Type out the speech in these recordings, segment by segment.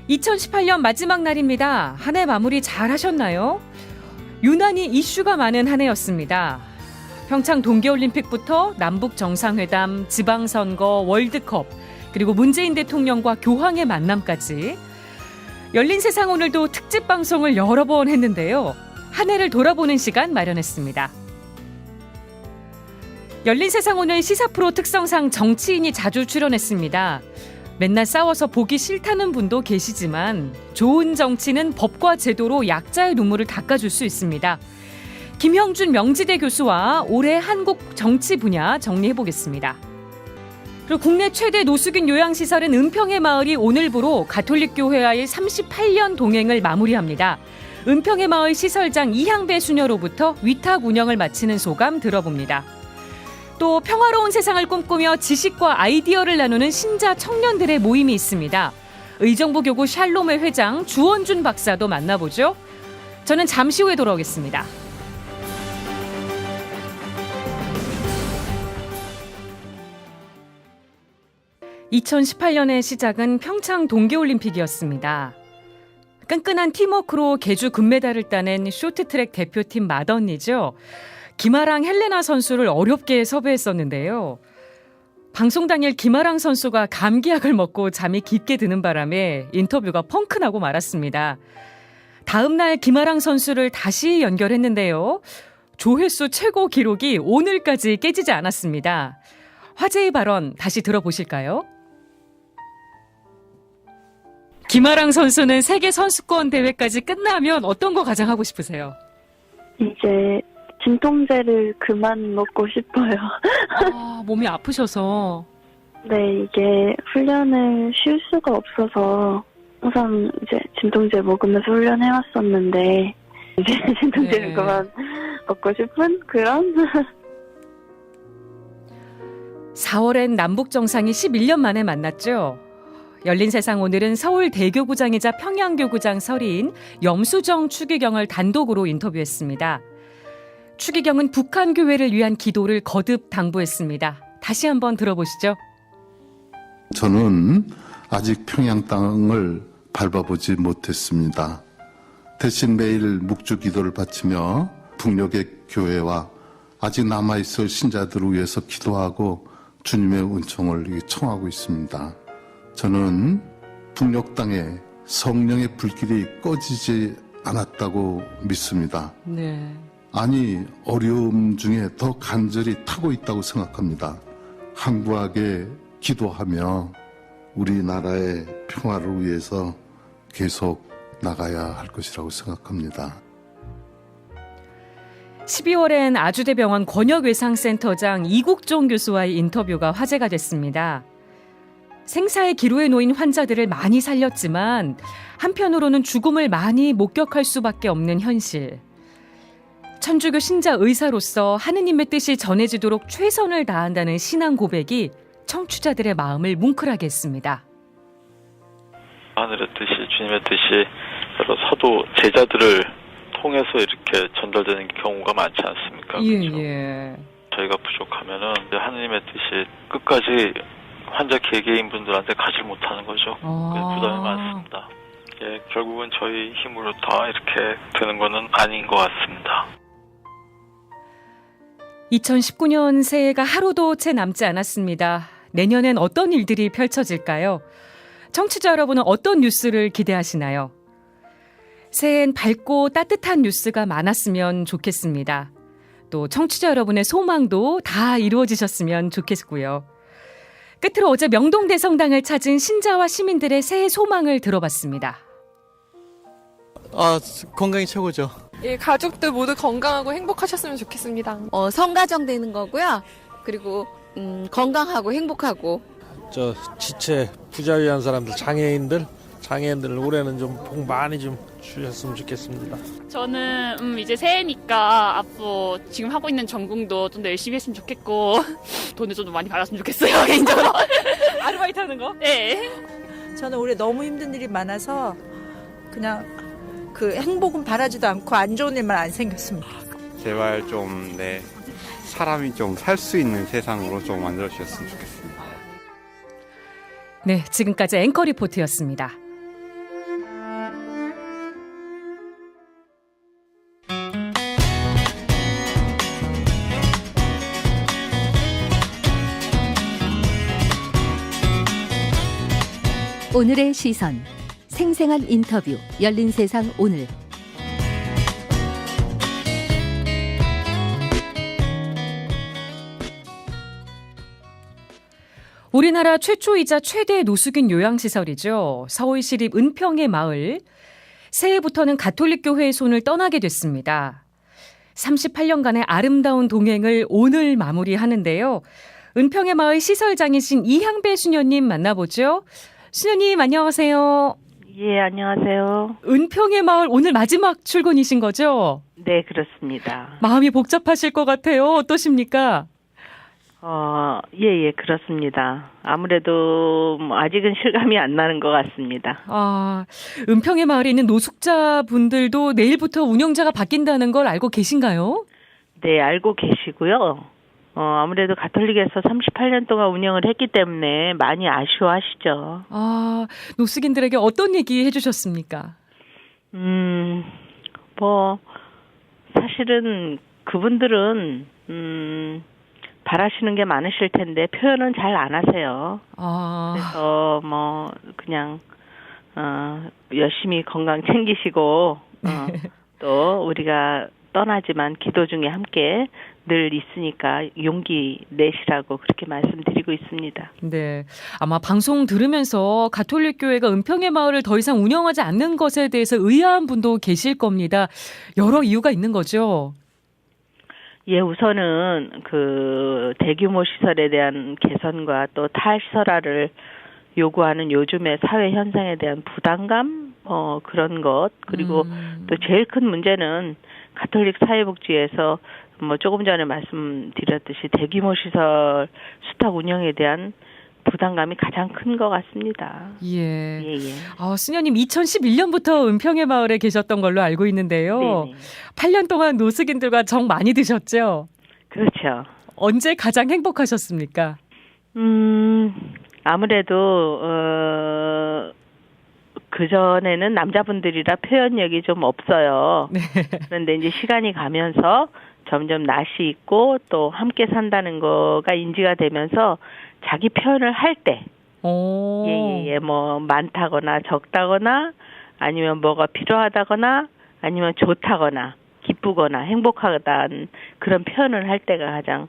2018년 마지막 날입니다. 한 해 마무리 잘 하셨나요? 유난히 이슈가 많은 한 해였습니다. 평창 동계올림픽부터 남북 정상회담, 지방선거, 월드컵, 그리고 문재인 대통령과 교황의 만남까지 열린 세상 오늘도 특집 방송을 여러 번 했는데요. 한 해를 돌아보는 시간 마련했습니다. 열린 세상 오늘 시사 프로 특성상 정치인이 자주 출연했습니다. 맨날 싸워서 보기 싫다는 분도 계시지만 좋은 정치는 법과 제도로 약자의 눈물을 닦아줄 수 있습니다. 김형준 명지대 교수와 올해 한국 정치 분야 정리해보겠습니다. 그리고 국내 최대 노숙인 요양시설인 은평의 마을이 오늘부로 가톨릭교회와의 38년 동행을 마무리합니다. 은평의 마을 시설장 이향배 수녀로부터 위탁 운영을 마치는 소감 들어봅니다. 또 평화로운 세상을 꿈꾸며 지식과 아이디어를 나누는 신자 청년들의 모임이 있습니다. 의정부교구 샬롬의 회장 주원준 박사도 만나보죠. 저는 잠시 후에 돌아오겠습니다. (2018년의) 시작은 평창 동계올림픽이었습니다. 끈끈한 팀워크로 개주 금메달을 따낸 쇼트트랙 대표팀 맏언니죠. 김아랑 헬레나 선수를 어렵게 섭외했었는데요. 방송 당일 김아랑 선수가 감기약을 먹고 잠이 깊게 드는 바람에 인터뷰가 펑크나고 말았습니다. 다음 날 김아랑 선수를 다시 연결했는데요. 조회수 최고 기록이 오늘까지 깨지지 않았습니다. 화제의 발언 다시 들어보실까요? 김아랑 선수는 세계 선수권 대회까지 끝나면 어떤 거 가장 하고 싶으세요? 이제 진통제를 그만 먹고 싶어요. 아, 몸이 아프셔서. 네, 이게 훈련을 쉴 수가 없어서 항상 이제 진통제 먹으면서 훈련해왔었는데 이제 진통제를 네. 그만 먹고 싶은 그런? 4월엔 남북 정상이 11년 만에 만났죠. 열린 세상 오늘은 서울 대교구장이자 평양교구장 설이인 염수정 추기경을 단독으로 인터뷰했습니다. 추기경은 북한 교회를 위한 기도를 거듭 당부했습니다. 다시 한번 들어보시죠. 저는 아직 평양 땅을 밟아보지 못했습니다. 대신 매일 묵주 기도를 바치며 북녘의 교회와 아직 남아있을 신자들을 위해서 기도하고 주님의 은총을 청하고 있습니다. 저는 북녘 땅에 성령의 불길이 꺼지지 않았다고 믿습니다. 네. 아니, 어려움 중에 더 간절히 타고 있다고 생각합니다. 항구하게 기도하며 우리나라의 평화를 위해서 계속 나가야 할 것이라고 생각합니다. 12월엔 아주대병원 권역외상센터장 이국종 교수와의 인터뷰가 화제가 됐습니다. 생사의 기로에 놓인 환자들을 많이 살렸지만 한편으로는 죽음을 많이 목격할 수밖에 없는 현실. 천주교 신자 의사로서 하느님의 뜻이 전해지도록 최선을 다한다는 신앙 고백이 청취자들의 마음을 뭉클하게 했습니다. 하늘의 뜻이, 주님의 뜻이 여러 사도 제자들을 통해서 이렇게 전달되는 경우가 많지 않습니까? 예, 그렇죠? 예. 저희가 부족하면은 하느님의 뜻이 끝까지 환자 개개인분들한테 가지 못하는 거죠. 부담이 많습니다. 예, 결국은 저희 힘으로 다 이렇게 되는 거는 아닌 것 같습니다. 2019년 새해가 하루도 채 남지 않았습니다. 내년엔 어떤 일들이 펼쳐질까요? 청취자 여러분은 어떤 뉴스를 기대하시나요? 새해엔 밝고 따뜻한 뉴스가 많았으면 좋겠습니다. 또 청취자 여러분의 소망도 다 이루어지셨으면 좋겠고요. 끝으로 어제 명동대성당을 찾은 신자와 시민들의 새해 소망을 들어봤습니다. 건강이 최고죠. 예, 가족들 모두 건강하고 행복하셨으면 좋겠습니다. 성가정 되는 거고요. 그리고 건강하고 행복하고. 저 지체 부자유한 사람들, 장애인들 올해는 좀 복 많이 좀 주셨으면 좋겠습니다. 저는 이제 새해니까 앞으로 지금 하고 있는 전공도 좀 더 열심히 했으면 좋겠고 돈을 좀 많이 받았으면 좋겠어요. 개인적으로. 아르바이트 하는 거? 네. 저는 올해 너무 힘든 일이 많아서 그냥 그 행복은 바라지도 않고 안 좋은 일만 안 생겼습니다. 제발 좀 사람이 좀 살 수 있는 세상으로 좀 만들어 주셨으면 좋겠습니다. 네, 지금까지 앵커 리포트였습니다. 오늘의 시선, 생생한 인터뷰, 열린 세상 오늘. 우리나라 최초이자 최대 노숙인 요양시설이죠. 서울시립 은평의 마을. 새해부터는 가톨릭교회의 손을 떠나게 됐습니다. 38년간의 아름다운 동행을 오늘 마무리하는데요. 은평의 마을 시설장이신 이향배 수녀님 만나보죠. 수녀님 안녕하세요. 예, 안녕하세요. 은평의 마을 오늘 마지막 출근이신 거죠? 네, 그렇습니다. 마음이 복잡하실 것 같아요. 어떠십니까? 예, 그렇습니다. 아무래도 아직은 실감이 안 나는 것 같습니다. 은평의 마을에 있는 노숙자분들도 내일부터 운영자가 바뀐다는 걸 알고 계신가요? 네, 알고 계시고요. 아무래도 가톨릭에서 38년 동안 운영을 했기 때문에 많이 아쉬워하시죠. 노숙인들에게 어떤 얘기 해주셨습니까? 사실은 그분들은, 바라시는 게 많으실 텐데 표현은 잘 안 하세요. 그래서 그냥 열심히 건강 챙기시고 또 우리가 떠나지만 기도 중에 함께 늘 있으니까 용기 내시라고 그렇게 말씀드리고 있습니다. 네, 아마 방송 들으면서 가톨릭 교회가 은평의 마을을 더 이상 운영하지 않는 것에 대해서 의아한 분도 계실 겁니다. 여러 이유가 있는 거죠? 예, 우선은 그 대규모 시설에 대한 개선과 또 탈시설화를 요구하는 요즘의 사회 현상에 대한 부담감, 그런 것, 그리고 또 제일 큰 문제는 가톨릭 사회복지에서 조금 전에 말씀드렸듯이 대규모 시설 수탁 운영에 대한 부담감이 가장 큰 것 같습니다. 예. 수녀님 2011년부터 은평의 마을에 계셨던 걸로 알고 있는데요. 네네. 8년 동안 노숙인들과 정 많이 드셨죠? 그렇죠. 언제 가장 행복하셨습니까? 아무래도 그전에는 남자분들이라 표현력이 좀 없어요. 네. 그런데 이제 시간이 가면서 점점 낯이 있고 또 함께 산다는 거가 인지가 되면서 자기 표현을 할 때, 많다거나 적다거나 아니면 뭐가 필요하다거나 아니면 좋다거나 기쁘거나 행복하다는 그런 표현을 할 때가 가장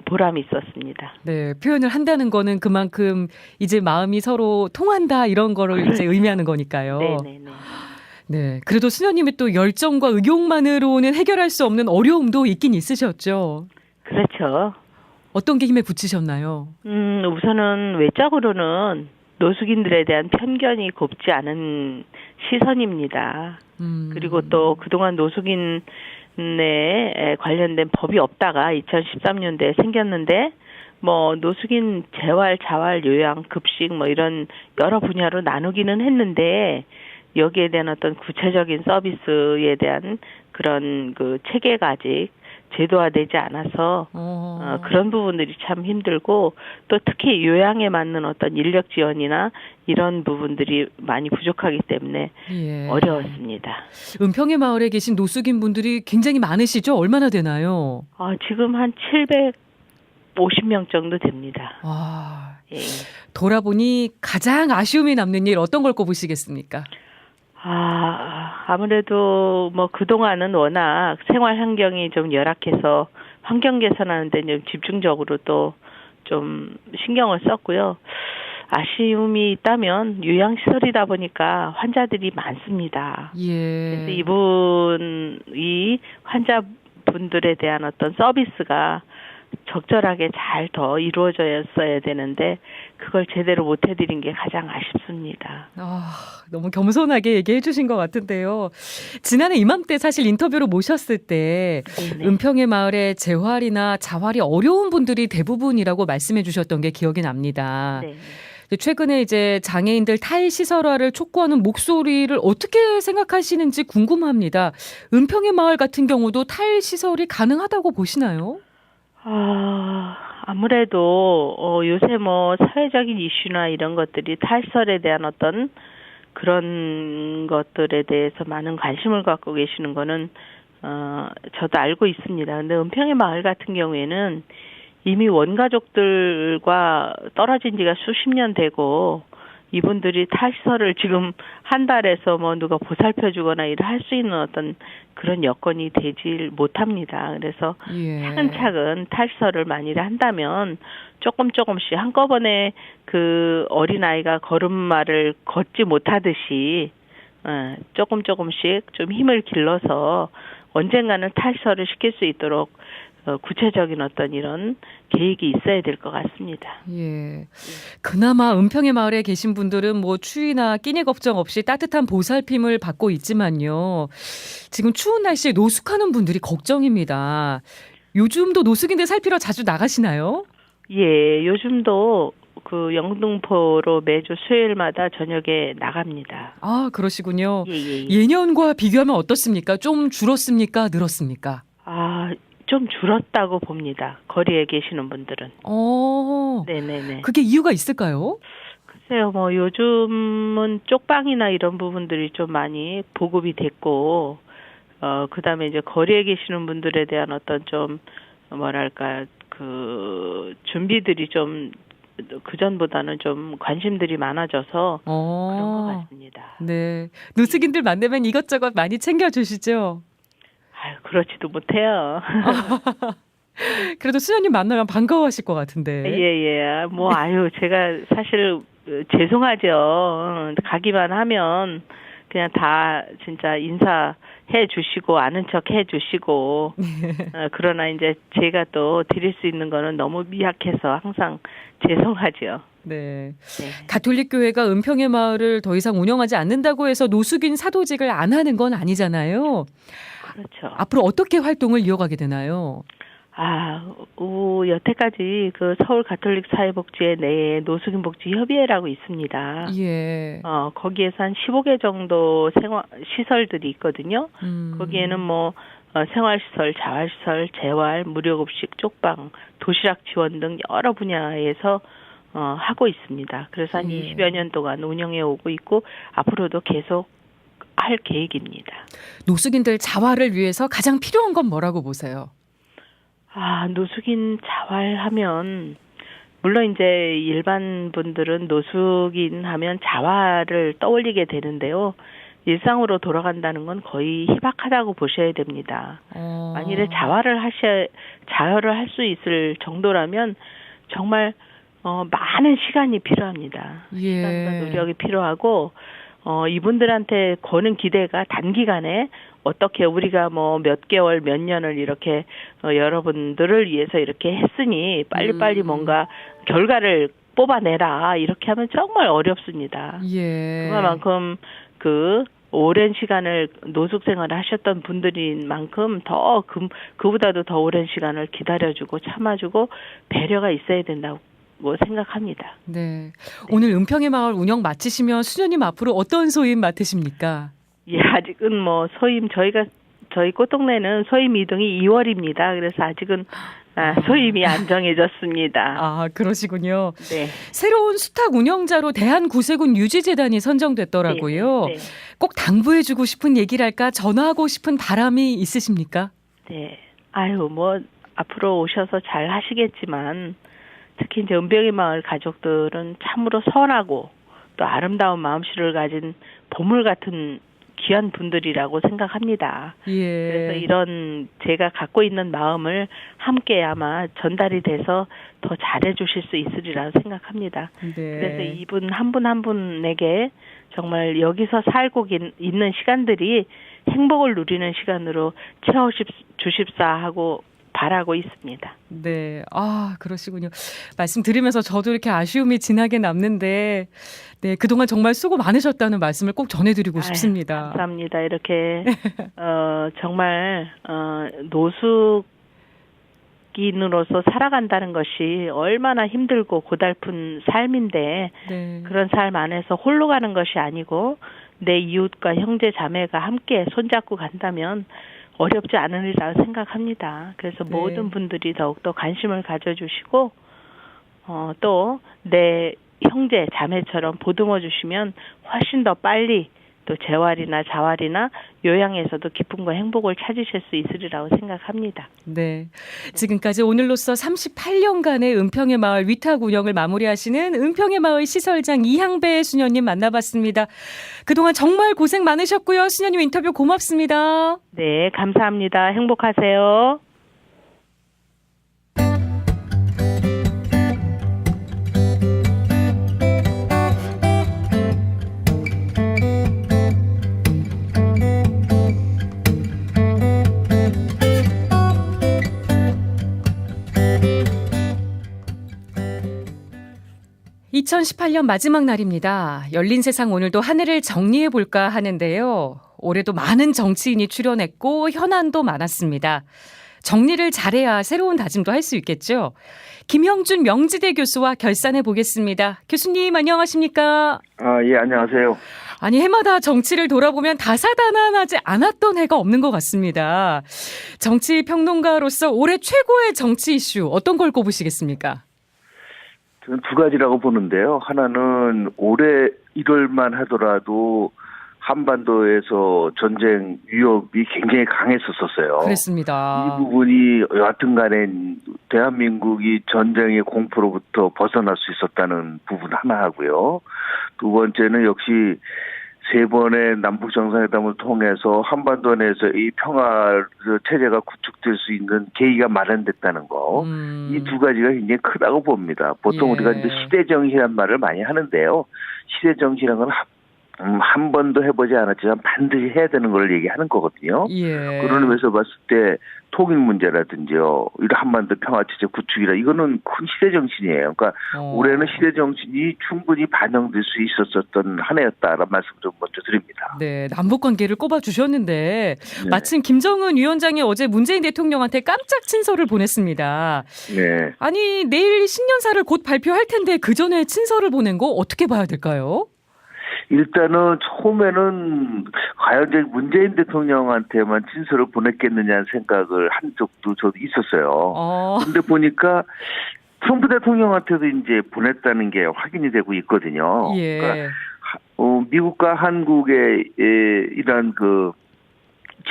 보람이 있었습니다. 네, 표현을 한다는 거는 그만큼 이제 마음이 서로 통한다 이런 거를 이제 의미하는 거니까요. 네네네. 네, 그래도 수녀님이 또 열정과 의욕만으로는 해결할 수 없는 어려움도 있긴 있으셨죠. 그렇죠. 어떤 게 힘에 부치셨나요? 우선은 외적으로는 노숙인들에 대한 편견이 곱지 않은 시선입니다. 그리고 또 그동안 노숙인에 관련된 법이 없다가 2013년도에 생겼는데 노숙인 재활, 자활, 요양, 급식 이런 여러 분야로 나누기는 했는데 여기에 대한 어떤 구체적인 서비스에 대한 그런 그 체계가 아직 제도화되지 않아서 그런 부분들이 참 힘들고 또 특히 요양에 맞는 어떤 인력 지원이나 이런 부분들이 많이 부족하기 때문에 어려웠습니다. 은평의 마을에 계신 노숙인 분들이 굉장히 많으시죠? 얼마나 되나요? 지금 한 750명 정도 됩니다. 예. 돌아보니 가장 아쉬움이 남는 일 어떤 걸 꼽으시겠습니까? 아무래도 그동안은 워낙 생활 환경이 좀 열악해서 환경 개선하는 데 좀 집중적으로 또 좀 신경을 썼고요. 아쉬움이 있다면 요양시설이다 보니까 환자들이 많습니다. 그래서 이 환자분들에 대한 어떤 서비스가 적절하게 잘 더 이루어졌어야 되는데 그걸 제대로 못 해드린 게 가장 아쉽습니다. 너무 겸손하게 얘기해 주신 것 같은데요. 지난해 이맘때 사실 인터뷰로 모셨을 때 은평의 마을의 재활이나 자활이 어려운 분들이 대부분이라고 말씀해 주셨던 게 기억이 납니다. 네. 최근에 이제 장애인들 탈시설화를 촉구하는 목소리를 어떻게 생각하시는지 궁금합니다. 은평의 마을 같은 경우도 탈시설이 가능하다고 보시나요? 아무래도 요새 사회적인 이슈나 이런 것들이 탈시설에 대한 어떤 그런 것들에 대해서 많은 관심을 갖고 계시는 거는 저도 알고 있습니다. 근데 은평의 마을 같은 경우에는 이미 원가족들과 떨어진 지가 수십 년 되고 이분들이 탈시설을 지금 한 달에서 뭐 누가 보살펴주거나 일을 할 수 있는 어떤 그런 여건이 되질 못합니다. 그래서 차근차근 탈시설을 만일에 한다면 조금씩 한꺼번에 그 어린아이가 걸음마를 걷지 못하듯이 조금씩 좀 힘을 길러서 언젠가는 탈시설을 시킬 수 있도록 구체적인 어떤 이런 계획이 있어야 될 것 같습니다. 예. 그나마 은평의 마을에 계신 분들은 뭐 추위나 끼니 걱정 없이 따뜻한 보살핌을 받고 있지만요. 지금 추운 날씨에 노숙하는 분들이 걱정입니다. 요즘도 노숙인들 살피러 자주 나가시나요? 예, 요즘도 그 영등포로 매주 수요일마다 저녁에 나갑니다. 아, 그러시군요. 예. 예년과 비교하면 어떻습니까? 좀 줄었습니까? 늘었습니까? 좀 줄었다고 봅니다. 거리에 계시는 분들은. 네네네. 그게 이유가 있을까요? 글쎄요, 뭐 요즘은 쪽방이나 이런 부분들이 좀 많이 보급이 됐고, 그다음에 이제 거리에 계시는 분들에 대한 어떤 좀 뭐랄까 그 준비들이 좀 그전보다는 좀 관심들이 많아져서 그런 것 같습니다. 네. 노숙인들 만나면 이것저것 많이 챙겨주시죠? 그렇지도 못해요. 그래도 수녀님 만나면 반가워하실 것 같은데. 예. 뭐 제가 사실 죄송하죠. 가기만 하면 그냥 다 진짜 인사해 주시고 아는 척 해 주시고 그러나 이제 제가 또 드릴 수 있는 거는 너무 미약해서 항상 죄송하죠. 네. 가톨릭 교회가 은평의 마을을 더 이상 운영하지 않는다고 해서 노숙인 사도직을 안 하는 건 아니잖아요. 그렇죠. 앞으로 어떻게 활동을 이어가게 되나요? 여태까지 그 서울 가톨릭 사회복지회 내에 노숙인 복지 협의회라고 있습니다. 예. 거기에서 한 15개 정도 시설들이 있거든요. 거기에는 뭐 생활시설, 자활시설, 재활, 무료급식, 쪽방, 도시락 지원 등 여러 분야에서 하고 있습니다. 그래서 한 20여 년 동안 운영해 오고 있고 앞으로도 계속 할 계획입니다. 노숙인들 자활을 위해서 가장 필요한 건 뭐라고 보세요? 노숙인 자활하면 물론 이제 일반 분들은 노숙인 하면 자활을 떠올리게 되는데요. 일상으로 돌아간다는 건 거의 희박하다고 보셔야 됩니다. 만일에 자활을 할 수 있을 정도라면 정말 많은 시간이 필요합니다. 시간과 노력이 필요하고 이분들한테 거는 기대가 단기간에 어떻게 우리가 뭐 몇 개월, 몇 년을 이렇게 여러분들을 위해서 이렇게 했으니 빨리빨리 뭔가 결과를 뽑아내라 이렇게 하면 정말 어렵습니다. 그만큼 그 오랜 시간을 노숙 생활을 하셨던 분들인 만큼 더 그보다도 더 오랜 시간을 기다려주고 참아주고 배려가 있어야 된다고 생각합니다. 네. 오늘 은평의 마을 운영 마치시면 수녀님 앞으로 어떤 소임 맡으십니까? 아직은 뭐 소임 저희 꽃동네는 소임 이동이 2월입니다. 그래서 아직은 소임이 안 정해졌습니다. 그러시군요. 네. 새로운 수탁 운영자로 대한구세군 유지재단이 선정됐더라고요. 네. 꼭 당부해주고 싶은 얘기랄까 전하고 싶은 바람이 있으십니까? 네. 뭐 앞으로 오셔서 잘 하시겠지만 특히 이제 은평의 마을 가족들은 참으로 선하고 또 아름다운 마음씨를 가진 보물 같은 귀한 분들이라고 생각합니다. 그래서 이런 제가 갖고 있는 마음을 함께 아마 전달이 돼서 더 잘해 주실 수 있으리라 생각합니다. 그래서 이분 한 분 한 분에게 정말 여기서 살고 있는 시간들이 행복을 누리는 시간으로 채워주십사 하고 바라고 있습니다. 네. 그러시군요. 말씀 들으면서 저도 이렇게 아쉬움이 진하게 남는데, 네, 그동안 정말 수고 많으셨다는 말씀을 꼭 전해드리고 싶습니다. 감사합니다. 이렇게, 정말, 노숙인으로서 살아간다는 것이 얼마나 힘들고 고달픈 삶인데, 그런 삶 안에서 홀로 가는 것이 아니고, 내 이웃과 형제 자매가 함께 손잡고 간다면, 어렵지 않으리라 생각합니다. 그래서 모든 분들이 더욱더 관심을 가져주시고 또 내 형제 자매처럼 보듬어 주시면 훨씬 더 빨리 또 재활이나 자활이나 요양에서도 기쁨과 행복을 찾으실 수 있으리라고 생각합니다. 네. 지금까지 오늘로써 38년간의 은평의 마을 위탁 운영을 마무리하시는 은평의 마을 시설장 이향배 수녀님 만나봤습니다. 그동안 정말 고생 많으셨고요. 수녀님 인터뷰 고맙습니다. 네, 감사합니다. 행복하세요. (2018년) 마지막 날입니다. 열린 세상 오늘도 한 해를 정리해 볼까 하는데요. 올해도 많은 정치인이 출연했고 현안도 많았습니다. 정리를 잘해야 새로운 다짐도 할 수 있겠죠. 김형준 명지대 교수와 결산해 보겠습니다. 교수님 안녕하십니까? 예, 안녕하세요. 아니 해마다 정치를 돌아보면 다사다난하지 않았던 해가 없는 것 같습니다. 정치 평론가로서 올해 최고의 정치 이슈 어떤 걸 꼽으시겠습니까? 저는 두 가지라고 보는데요. 하나는 올해 1월만 하더라도 한반도에서 전쟁 위협이 굉장히 강했었어요. 그렇습니다. 이 부분이 여하튼간에 대한민국이 전쟁의 공포로부터 벗어날 수 있었다는 부분 하나 하고요. 두 번째는 역시 세 번의 남북 정상회담을 통해서 한반도 내에서 이 평화 체제가 구축될 수 있는 계기가 마련됐다는 거. 이 두 가지가 굉장히 크다고 봅니다. 보통 우리가 이제 시대정신이라는 말을 많이 하는데요. 시대정신이라는 건 한 번도 해보지 않았지만 반드시 해야 되는 걸 얘기하는 거거든요. 그런 의미에서 봤을 때 통일 문제라든지요, 이런 한반도 평화체제 구축이라 이거는 큰 시대정신이에요. 그러니까 올해는 시대정신이 충분히 반영될 수 있었던 한 해였다라는 말씀 좀 먼저 드립니다. 네, 남북관계를 꼽아주셨는데 마침 김정은 위원장이 어제 문재인 대통령한테 깜짝 친서를 보냈습니다. 네. 아니 내일 신년사를 곧 발표할 텐데 그 전에 친서를 보낸 거 어떻게 봐야 될까요? 일단은 처음에는 과연 이제 문재인 대통령한테만 친서를 보냈겠느냐는 생각을 한 적도 저도 있었어요. 그런데 보니까 트럼프 대통령한테도 이제 보냈다는 게 확인이 되고 있거든요. 그러니까 미국과 한국의 이런 그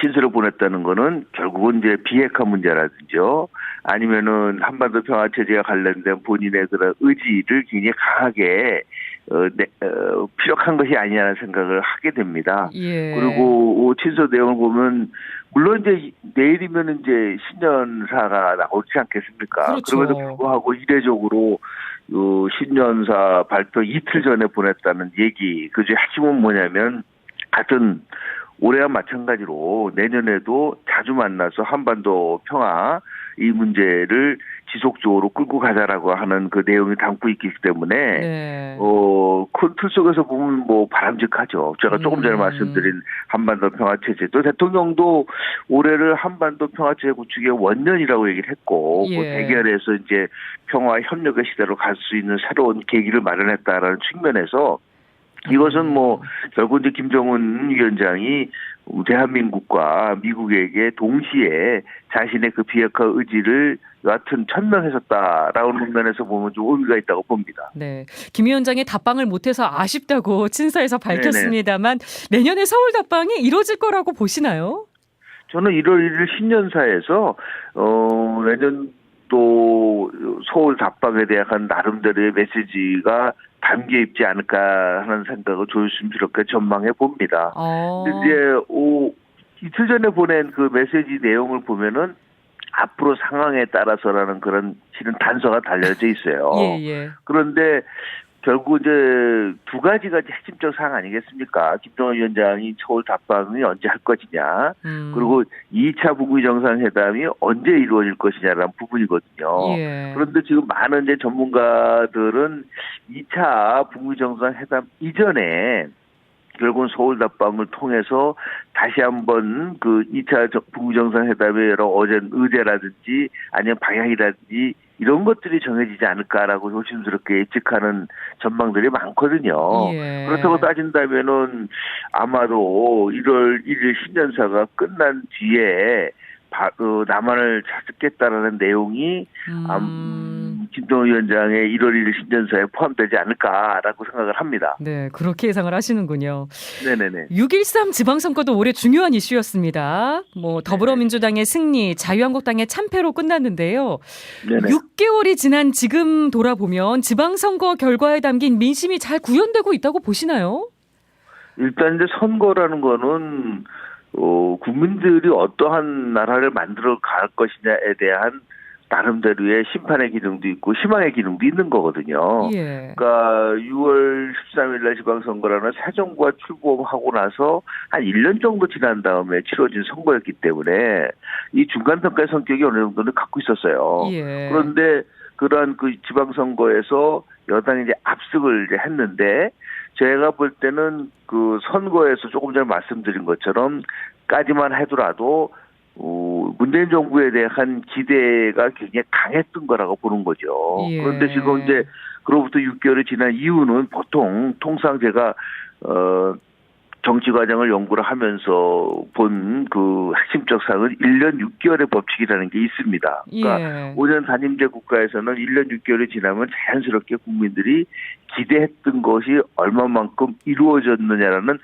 친서를 보냈다는 거는 결국은 이제 비핵화 문제라든지요, 아니면은 한반도 평화 체제와 관련된 본인의 그런 의지를 굉장히 강하게 피력한 것이 아니냐는 생각을 하게 됩니다. 그리고 친서 내용을 보면 물론 이제 내일이면 이제 신년사가 나오지 않겠습니까? 그렇죠. 그럼에도 불구하고 이례적으로 신년사 발표 이틀 전에 보냈다는 얘기. 그중 핵심은 뭐냐면 같은 올해와 마찬가지로 내년에도 자주 만나서 한반도 평화 이 문제를 지속적으로 끌고 가자라고 하는 그 내용이 담고 있기 때문에 큰 틀 속에서 보면 뭐 바람직하죠. 제가 조금 전에 말씀드린 한반도 평화체제도 대통령도 올해를 한반도 평화체제 구축의 원년이라고 얘기를 했고 그 대결에서 이제 평화 협력의 시대로 갈 수 있는 새로운 계기를 마련했다라는 측면에서 이것은 뭐 결국 이제 김정은 위원장이 대한민국과 미국에게 동시에 자신의 그 비핵화 의지를 여하튼 천명했었다라는 면에서 보면 좀 의미가 있다고 봅니다. 네, 김 위원장이 답방을 못해서 아쉽다고 친서에서 밝혔습니다만 내년에 서울 답방이 이루어질 거라고 보시나요? 저는 1월 1일 신년사에서 내년도 서울 답방에 대한 나름대로의 메시지가 담겨 있지 않을까 하는 생각을 조심스럽게 전망해 봅니다. 근데 이제 이틀 전에 보낸 그 메시지 내용을 보면은 앞으로 상황에 따라서라는 그런 실은 단서가 달려져 있어요. 그런데 결국 이제 두 가지가 핵심적 사항 아니겠습니까? 김정은 위원장이 서울 답방이 언제 할 것이냐, 그리고 2차 북미 정상회담이 언제 이루어질 것이냐라는 부분이거든요. 그런데 지금 많은 이제 전문가들은 2차 북미 정상회담 이전에 결국은 서울 답방을 통해서 다시 한번 그 2차 북미 정상회담의 여러 의제라든지 아니면 방향이라든지 이런 것들이 정해지지 않을까라고 조심스럽게 예측하는 전망들이 많거든요. 그렇다고 따진다면은 아마도 1월 1일 신년사가 끝난 뒤에 남한을 찾겠다라는 내용이 김동연 위원장의 1월 1일 신년사에 포함되지 않을까라고 생각을 합니다. 네, 그렇게 예상을 하시는군요. 네네네. 6.13 지방선거도 올해 중요한 이슈였습니다. 뭐 더불어민주당의 승리, 자유한국당의 참패로 끝났는데요. 네네. 6개월이 지난 지금 돌아보면 지방선거 결과에 담긴 민심이 잘 구현되고 있다고 보시나요? 일단 이제 선거라는 거는 국민들이 어떠한 나라를 만들어 갈 것이냐에 대한 나름대로의 심판의 기능도 있고 희망의 기능도 있는 거거든요. 예. 그러니까 6월 13일 날 지방선거라는 새 정부가 출범하고 나서 한 1년 정도 지난 다음에 치러진 선거였기 때문에 이 중간평가의 성격이 어느 정도는 갖고 있었어요. 예. 그런데 그러한 그 지방선거에서 여당이 이제 압승을 이제 했는데 제가 볼 때는 그 선거에서 조금 전에 말씀드린 것처럼 까지만 하더라도 문재인 정부에 대한 기대가 굉장히 강했던 거라고 보는 거죠. 예. 그런데 지금 이제 그로부터 6개월이 지난 이유는 통상 제가 정치 과정을 연구를 하면서 본 그 핵심적 사항은 1년 6개월의 법칙이라는 게 있습니다. 그러니까 예. 5년 단임제 국가에서는 1년 6개월이 지나면 자연스럽게 국민들이 기대했던 것이 얼마만큼 이루어졌느냐라는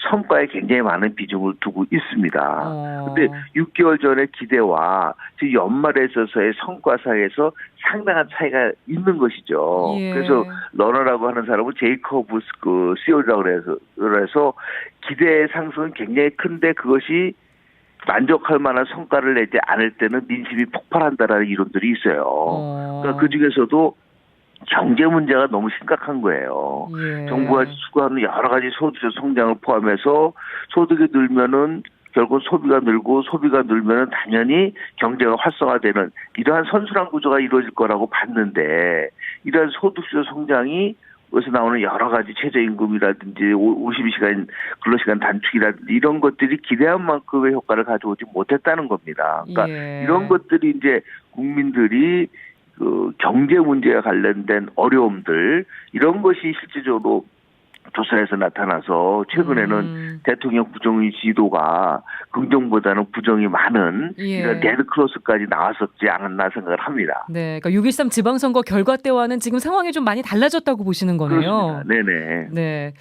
성과에 굉장히 많은 비중을 두고 있습니다. 근데 6개월 전의 기대와 지금 연말에 있어서의 성과 사이에서 상당한 차이가 있는 것이죠. 예. 그래서 러너라고 하는 사람은 제이커브 그 CEO라고 그래서 기대의 상승은 굉장히 큰데 그것이 만족할 만한 성과를 내지 않을 때는 민심이 폭발한다라는 이론들이 있어요. 그러니까 그 중에서도 경제 문제가 너무 심각한 거예요. 예. 정부가 추구하는 여러 가지 소득적 성장을 포함해서 소득이 늘면은 결국 소비가 늘고 소비가 늘면은 당연히 경제가 활성화되는 이러한 선순환 구조가 이루어질 거라고 봤는데 이러한 소득적 성장이 여기서 나오는 여러 가지 최저임금이라든지 52시간 근로시간 단축이라든지 이런 것들이 기대한 만큼의 효과를 가져오지 못했다는 겁니다. 그러니까 예. 이런 것들이 이제 국민들이 그 경제 문제와 관련된 어려움들 이런 것이 실질적으로 조사에서 나타나서 최근에는 대통령 부정의 지도가 긍정보다는 부정이 많은 예. 이런 레드크로스까지 나왔었지 않았나 생각을 합니다. 네, 그러니까 6.13 지방선거 결과 때와는 지금 상황이 좀 많이 달라졌다고 보시는 거네요. 그렇습니다. 네네. 네.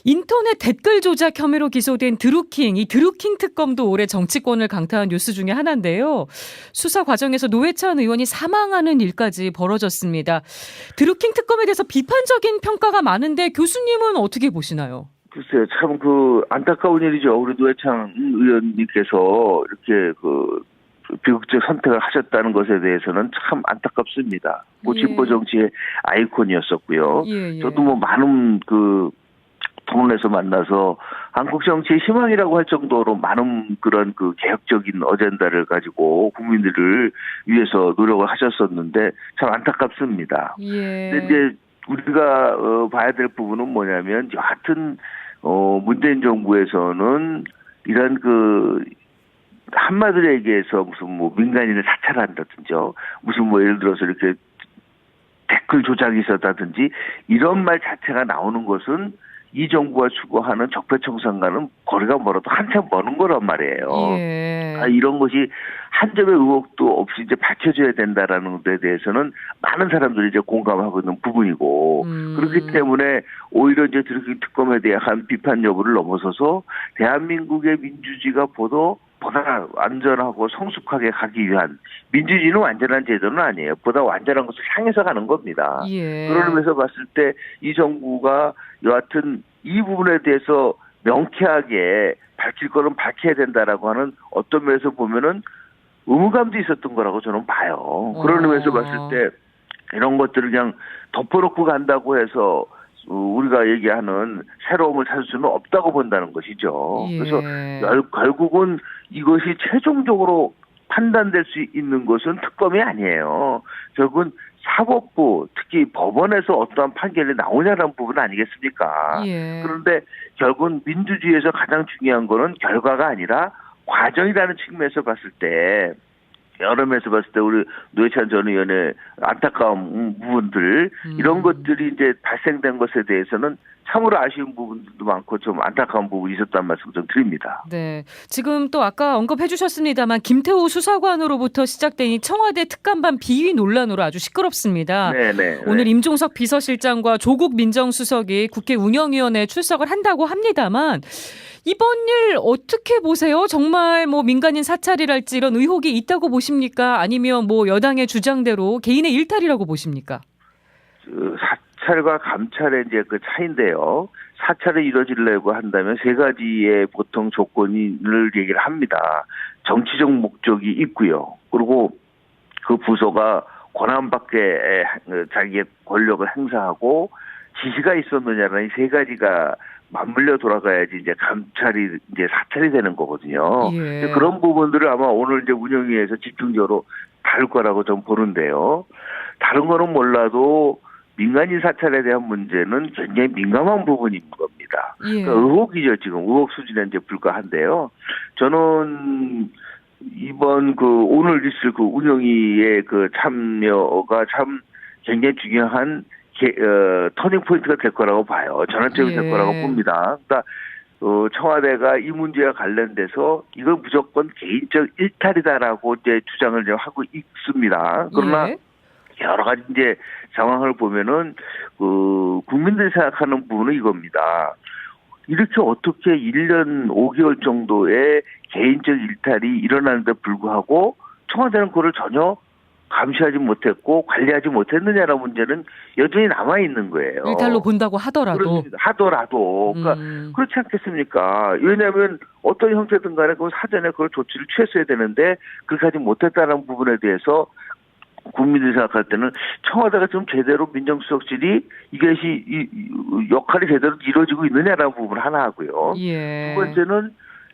인터넷 댓글 조작 혐의로 기소된 드루킹, 이 드루킹 특검도 올해 정치권을 강타한 뉴스 중에 하나인데요. 수사 과정에서 노회찬 의원이 사망하는 일까지 벌어졌습니다. 드루킹 특검에 대해서 비판적인 평가가 많은데 교수님은 어떻게 보시나요? 글쎄요, 참 그 안타까운 일이죠. 우리 노회찬 의원님께서 이렇게 그 비극적 선택을 하셨다는 것에 대해서는 참 안타깝습니다. 진보 정치의 아이콘이었었고요. 예. 저도 뭐 많은 그 토론에서 만나서 한국 정치의 희망이라고 할 정도로 많은 그런 그 개혁적인 어젠다를 가지고 국민들을 위해서 노력을 하셨었는데 참 안타깝습니다. 예. 근데 이제 우리가 봐야 될 부분은 뭐냐면 여하튼 문재인 정부에서는 이런 그 한마디로 얘기해서 무슨 뭐 민간인을 사찰한다든지 무슨 뭐 예를 들어서 이렇게 댓글 조작이 있었다든지 이런 말 자체가 나오는 것은 이 정부가 추구하는 적폐청산과는 거리가 멀어도 한참 먼 거란 말이에요. 예. 이런 것이 한 점의 의혹도 없이 이제 밝혀져야 된다라는 데 대해서는 많은 사람들이 이제 공감하고 있는 부분이고 그렇기 때문에 오히려 이제 드루킹 특검에 대한 비판 여부를 넘어서서 대한민국의 민주주의가 보다 안전하고 성숙하게 가기 위한 민주주의는 완전한 제도는 아니에요. 보다 완전한 것을 향해서 가는 겁니다. 예. 그런 의미에서 봤을 때 이 정부가 여하튼 이 부분에 대해서 명쾌하게 밝힐 거는 밝혀야 된다라고 하는 어떤 면에서 보면은 의무감도 있었던 거라고 저는 봐요. 그런 의미에서 봤을 때 이런 것들을 그냥 덮어놓고 간다고 해서 우리가 얘기하는 새로움을 찾을 수는 없다고 본다는 것이죠. 예. 그래서 결국은 이것이 최종적으로 판단될 수 있는 것은 특검이 아니에요. 결국은 사법부, 특히 법원에서 어떠한 판결이 나오냐라는 부분 아니겠습니까? 예. 그런데 결국은 민주주의에서 가장 중요한 거는 결과가 아니라 과정이라는 측면에서 봤을 때 여러 면에서 봤을 때 우리 노회찬 전 의원의 안타까운 부분들 이런 것들이 이제 발생된 것에 대해서는 참으로 아쉬운 부분도 많고 좀 안타까운 부분이 있었다는 말씀 좀 드립니다. 네. 지금 또 아까 언급해 주셨습니다만 김태우 수사관으로부터 시작된 이 청와대 특감반 비위 논란으로 아주 시끄럽습니다. 네네. 오늘 임종석 비서실장과 조국 민정수석이 국회 운영위원회에 출석을 한다고 합니다만 이번 일 어떻게 보세요? 정말 뭐 민간인 사찰이랄지 이런 의혹이 있다고 보십니까? 아니면 뭐 여당의 주장대로 개인의 일탈이라고 보십니까? 사찰과 감찰의 이제 그 차이인데요. 사찰이 이루어지려고 한다면 세 가지의 보통 조건을 얘기를 합니다. 정치적 목적이 있고요. 그리고 그 부서가 권한 밖에 자기의 권력을 행사하고 지시가 있었느냐는 이 세 가지가 맞물려 돌아가야지 이제 감찰이 이제 사찰이 되는 거거든요. 예. 그런 부분들을 아마 오늘 이제 운영위에서 집중적으로 다룰 거라고 좀 보는데요. 다른 거는 몰라도 민간인 사찰에 대한 문제는 굉장히 민감한 부분인 겁니다. 예. 그러니까 의혹이죠, 지금. 의혹 수준에 이제 불과한데요. 저는 이번 오늘 있을 운영위의 참여가 참 굉장히 중요한 터닝 포인트가 될 거라고 봐요. 전환점이 될 거라고 봅니다. 그러니까 청와대가 이 문제와 관련돼서 이건 무조건 개인적 일탈이다라고 이제 주장을 이제 하고 있습니다. 그러나 여러 가지 이제 상황을 보면은 국민들이 생각하는 부분은 이겁니다. 이렇게 어떻게 1년 5개월 정도의 개인적 일탈이 일어나는데 불구하고 청와대는 그걸 전혀 감시하지 못했고 관리하지 못했느냐라는 문제는 여전히 남아 있는 거예요. 일탈로 본다고 하더라도. 그렇습니다. 하더라도. 그러니까 그렇지 않겠습니까? 왜냐하면 어떤 형태든 간에 그 사전에 그걸 조치를 취했어야 되는데 그렇게 하지 못했다는 부분에 대해서 국민들이 생각할 때는 청와대가 좀 제대로 민정수석실이 이것이 역할이 제대로 이루어지고 있느냐라는 부분 하나 하고요. 예. 두 번째는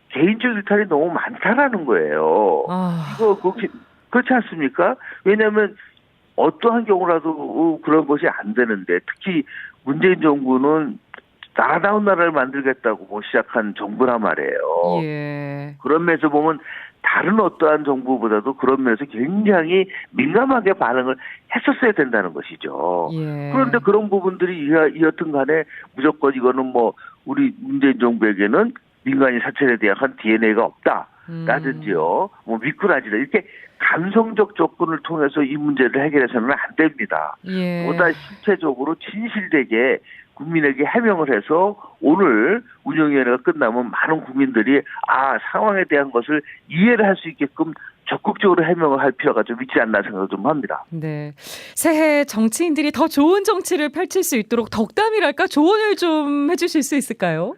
개인적 일탈이 너무 많다라는 거예요. 그렇지 않습니까? 왜냐하면 어떠한 경우라도 그런 것이 안 되는데 특히 문재인 정부는 나라다운 나라를 만들겠다고 시작한 정부란 말이에요. 예. 그런 면에서 보면 다른 어떠한 정부보다도 그런 면에서 굉장히 민감하게 반응을 했었어야 된다는 것이죠. 예. 그런데 그런 부분들이 이었든 간에 무조건 이거는 우리 문재인 정부에게는 민간인 사찰에 대한 DNA가 없다. 라든지요. 미꾸라지다. 이렇게 감성적 조건을 통해서 이 문제를 해결해서는 안 됩니다. 예. 보다 실체적으로 진실되게 국민에게 해명을 해서 오늘 운영위원회가 끝나면 많은 국민들이 상황에 대한 것을 이해를 할 수 있게끔 적극적으로 해명을 할 필요가 좀 있지 않나 생각을 좀 합니다. 네. 새해 정치인들이 더 좋은 정치를 펼칠 수 있도록 덕담이랄까 조언을 좀 해주실 수 있을까요?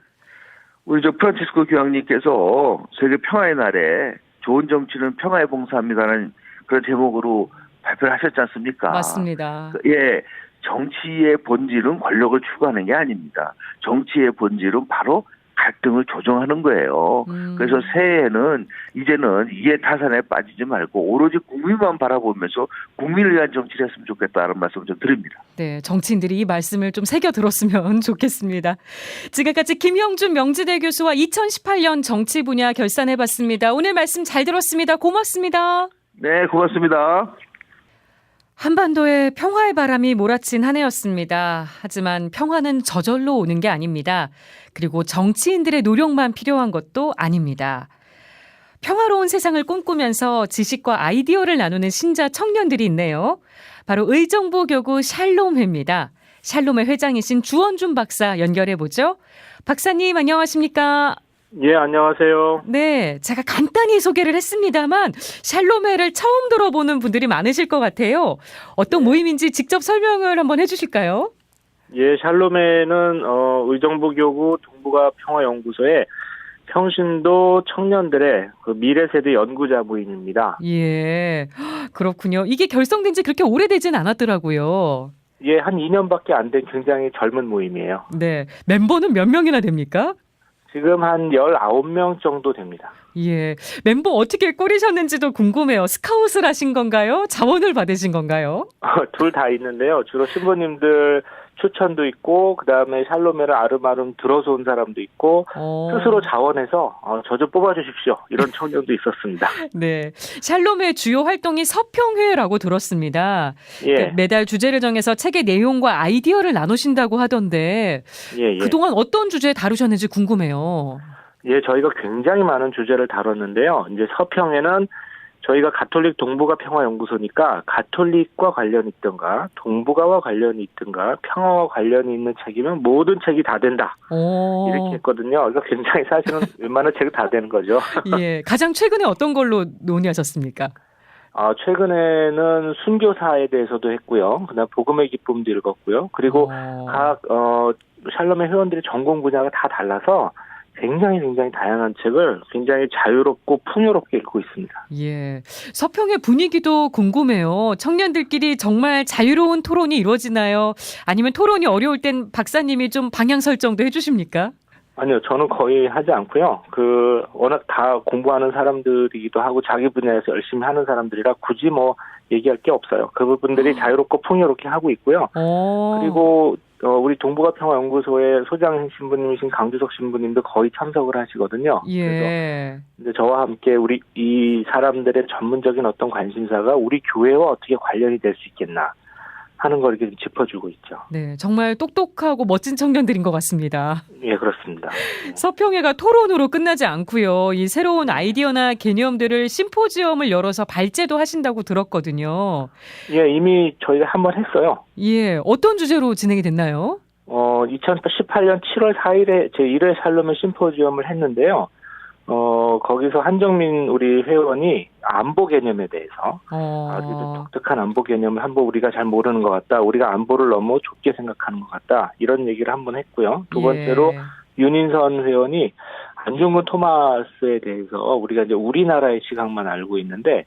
우리 프란치스코 교황님께서 세계 평화의 날에 좋은 정치는 평화에 봉사합니다라는 그런 제목으로 발표를 하셨지 않습니까? 맞습니다. 예. 정치의 본질은 권력을 추구하는 게 아닙니다. 정치의 본질은 바로 갈등을 조정하는 거예요. 그래서 새해에는 이제는 이해 타산에 빠지지 말고 오로지 국민만 바라보면서 국민을 위한 정치를 했으면 좋겠다는 말씀을 좀 드립니다. 네, 정치인들이 이 말씀을 좀 새겨 들었으면 좋겠습니다. 지금까지 김형준 명지대 교수와 2018년 정치 분야 결산해봤습니다. 오늘 말씀 잘 들었습니다. 고맙습니다. 네, 고맙습니다. 한반도에 평화의 바람이 몰아친 한 해였습니다. 하지만 평화는 저절로 오는 게 아닙니다. 그리고 정치인들의 노력만 필요한 것도 아닙니다. 평화로운 세상을 꿈꾸면서 지식과 아이디어를 나누는 신자 청년들이 있네요. 바로 의정부교구 샬롬회입니다. 샬롬회 회장이신 주원준 박사 연결해보죠. 박사님 안녕하십니까? 예, 안녕하세요. 네, 제가 간단히 소개를 했습니다만 샬롬회를 처음 들어보는 분들이 많으실 것 같아요. 어떤 모임인지 직접 설명을 한번 해주실까요? 예, 샬롬회는 의정부교구 동북아 평화연구소의 평신도 청년들의 미래 세대 연구자 모임입니다. 예, 그렇군요. 이게 결성된 지 그렇게 오래되진 않았더라고요. 예, 한 2년밖에 안 된 굉장히 젊은 모임이에요. 네, 멤버는 몇 명이나 됩니까? 지금 한 19명 정도 됩니다. 예, 멤버 어떻게 꾸리셨는지도 궁금해요. 스카웃을 하신 건가요? 자원을 받으신 건가요? 둘 다 있는데요. 주로 신부님들 추천도 있고 그다음에 샬롬에를 아름아름 들어서 온 사람도 있고 스스로 자원해서 저 좀 뽑아주십시오. 이런 청년도 있었습니다. 네, 샬롬의 주요 활동이 서평회라고 들었습니다. 예. 매달 주제를 정해서 책의 내용과 아이디어를 나누신다고 하던데 예. 그동안 어떤 주제 다루셨는지 궁금해요. 예, 저희가 굉장히 많은 주제를 다뤘는데요. 이제 서평회는 저희가 가톨릭 동북아 평화연구소니까 가톨릭과 관련이 있든가 동북아와 관련이 있든가 평화와 관련이 있는 책이면 모든 책이 다 된다. 이렇게 했거든요. 그러니까 굉장히 사실은 웬만한 책이 다 되는 거죠. 예, 가장 최근에 어떤 걸로 논의하셨습니까? 최근에는 순교사에 대해서도 했고요. 그다음 복음의 기쁨도 읽었고요. 그리고 각 샬롬의 회원들의 전공 분야가 다 달라서 굉장히 다양한 책을 굉장히 자유롭고 풍요롭게 읽고 있습니다. 예, 서평의 분위기도 궁금해요. 청년들끼리 정말 자유로운 토론이 이루어지나요? 아니면 토론이 어려울 땐 박사님이 좀 방향 설정도 해주십니까? 아니요, 저는 거의 하지 않고요. 워낙 다 공부하는 사람들이기도 하고 자기 분야에서 열심히 하는 사람들이라 굳이 얘기할 게 없어요. 그 부분들이 자유롭고 풍요롭게 하고 있고요. 그리고 우리 동북아 평화연구소의 소장 신부님이신 강주석 신부님도 거의 참석을 하시거든요. 예. 그래서 이제 저와 함께 우리 이 사람들의 전문적인 어떤 관심사가 우리 교회와 어떻게 관련이 될 수 있겠나 하는 걸 이렇게 짚어주고 있죠. 네, 정말 똑똑하고 멋진 청년들인 것 같습니다. 예, 그렇습니다. 서평회가 토론으로 끝나지 않고요. 이 새로운 아이디어나 개념들을 심포지엄을 열어서 발제도 하신다고 들었거든요. 예, 이미 저희가 한번 했어요. 예, 어떤 주제로 진행이 됐나요? 2018년 7월 4일에 제1회 샬롬의 심포지엄을 했는데요. 거기서 한정민 우리 회원이 안보 개념에 대해서 아주 독특한 안보 개념을 한번 우리가 잘 모르는 것 같다. 우리가 안보를 너무 좁게 생각하는 것 같다. 이런 얘기를 한번 했고요. 두 번째로 윤인선 회원이 안중근 토마스에 대해서 우리가 이제 우리나라의 시각만 알고 있는데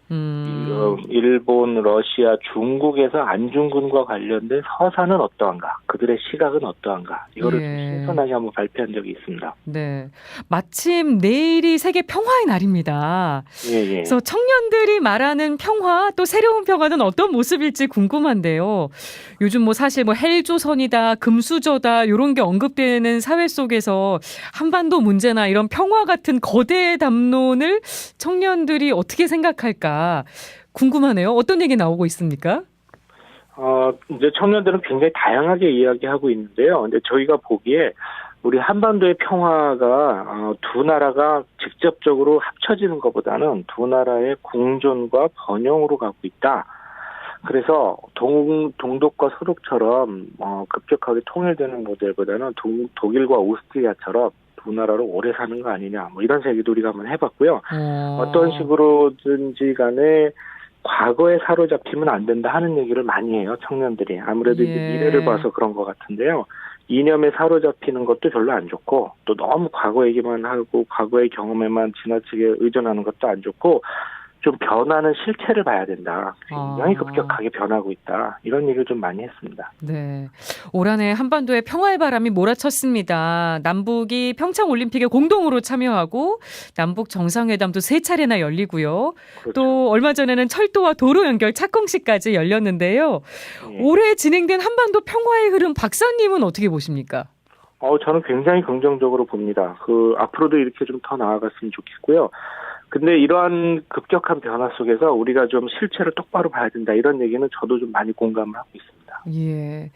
일본, 러시아, 중국에서 안중근과 관련된 서사는 어떠한가, 그들의 시각은 어떠한가, 이거를 좀 신선하게 한번 발표한 적이 있습니다. 네, 마침 내일이 세계 평화의 날입니다. 예. 그래서 청년들이 말하는 평화, 또 새로운 평화는 어떤 모습일지 궁금한데요. 요즘 사실 헬조선이다, 금수저다 이런 게 언급되는 사회 속에서 한반도 문제나 이런 평화 같은 거대 담론을 청년들이 어떻게 생각할까 궁금하네요. 어떤 얘기 나오고 있습니까? 이제 청년들은 굉장히 다양하게 이야기하고 있는데요. 근데 저희가 보기에 우리 한반도의 평화가 두 나라가 직접적으로 합쳐지는 것보다는 두 나라의 공존과 번영으로 가고 있다. 그래서 동독과 서독처럼 급격하게 통일되는 모델보다는 독일과 오스트리아처럼 두 나라로 오래 사는 거 아니냐, 이런 얘기도 우리가 한번 해봤고요. 어떤 식으로든지 간에 과거에 사로잡히면 안 된다 하는 얘기를 많이 해요, 청년들이. 아무래도 이제 미래를 봐서 그런 것 같은데요. 이념에 사로잡히는 것도 별로 안 좋고, 또 너무 과거 얘기만 하고 과거의 경험에만 지나치게 의존하는 것도 안 좋고, 좀 변하는 실체를 봐야 된다. 굉장히 급격하게 변하고 있다. 이런 얘기를 좀 많이 했습니다. 네, 올 한해 한반도에 평화의 바람이 몰아쳤습니다. 남북이 평창올림픽에 공동으로 참여하고 남북 정상회담도 3차례나 열리고요. 그렇죠. 또 얼마 전에는 철도와 도로 연결 착공식까지 열렸는데요. 올해 진행된 한반도 평화의 흐름 박사님은 어떻게 보십니까? 저는 굉장히 긍정적으로 봅니다. 앞으로도 이렇게 좀 더 나아갔으면 좋겠고요. 근데 이러한 급격한 변화 속에서 우리가 좀 실체를 똑바로 봐야 된다, 이런 얘기는 저도 좀 많이 공감을 하고 있습니다. 예.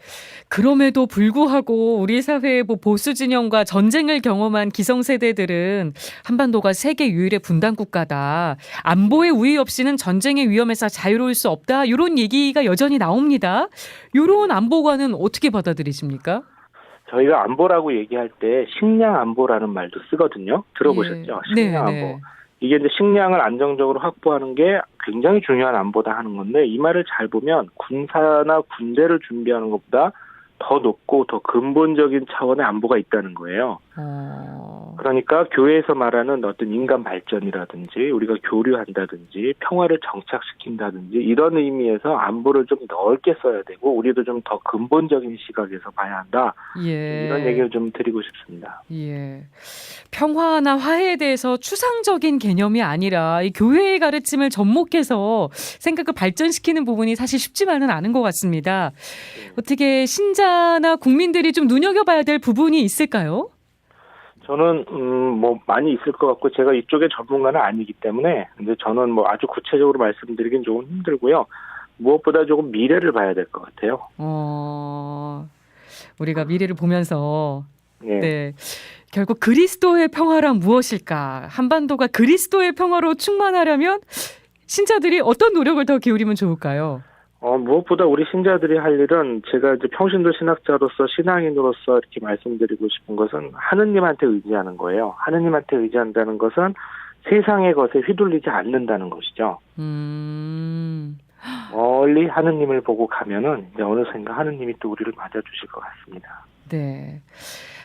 그럼에도 불구하고 우리 사회의 보수 진영과 전쟁을 경험한 기성세대들은 한반도가 세계 유일의 분단 국가다, 안보의 우위 없이는 전쟁의 위험에서 자유로울 수 없다, 이런 얘기가 여전히 나옵니다. 이런 안보관은 어떻게 받아들이십니까? 저희가 안보라고 얘기할 때 식량 안보라는 말도 쓰거든요. 들어보셨죠? 식량 안보. 이게 이제 식량을 안정적으로 확보하는 게 굉장히 중요한 안보다 하는 건데, 이 말을 잘 보면 군사나 군대를 준비하는 것보다 더 높고 더 근본적인 차원의 안보가 있다는 거예요. 그러니까 교회에서 말하는 어떤 인간 발전이라든지 우리가 교류한다든지 평화를 정착시킨다든지 이런 의미에서 안보를 좀 넓게 써야 되고 우리도 좀 더 근본적인 시각에서 봐야 한다. 예. 이런 얘기를 좀 드리고 싶습니다. 예. 평화나 화해에 대해서 추상적인 개념이 아니라 이 교회의 가르침을 접목해서 생각을 발전시키는 부분이 사실 쉽지만은 않은 것 같습니다. 어떻게 신자나 국민들이 좀 눈여겨봐야 될 부분이 있을까요? 저는 뭐 많이 있을 것 같고 제가 이쪽의 전문가는 아니기 때문에 근데 저는 뭐 아주 구체적으로 말씀드리긴 조금 힘들고요. 무엇보다 조금 미래를 봐야 될 것 같아요. 우리가 미래를 보면서 예. 네. 결국 그리스도의 평화란 무엇일까? 한반도가 그리스도의 평화로 충만하려면 신자들이 어떤 노력을 더 기울이면 좋을까요? 무엇보다 우리 신자들이 할 일은 제가 이제 평신도 신학자로서 신앙인으로서 이렇게 말씀드리고 싶은 것은 하느님한테 의지하는 거예요. 하느님한테 의지한다는 것은 세상의 것에 휘둘리지 않는다는 것이죠. 멀리 하느님을 보고 가면은 이제 어느샌가 하느님이 또 우리를 맞아주실 것 같습니다. 네.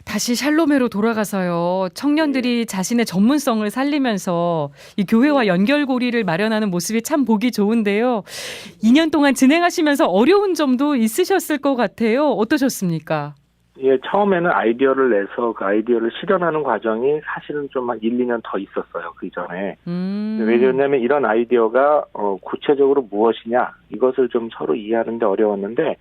다시 샬롬회로 돌아가서요. 청년들이 자신의 전문성을 살리면서 이 교회와 연결고리를 마련하는 모습이 참 보기 좋은데요. 2년 동안 진행하시면서 어려운 점도 있으셨을 것 같아요. 어떠셨습니까? 예, 처음에는 아이디어를 내서 그 아이디어를 실현하는 과정이 사실은 좀 한 1, 2년 더 있었어요. 그 이전에. 왜냐하면 이런 아이디어가 구체적으로 무엇이냐 이것을 좀 서로 이해하는데 어려웠는데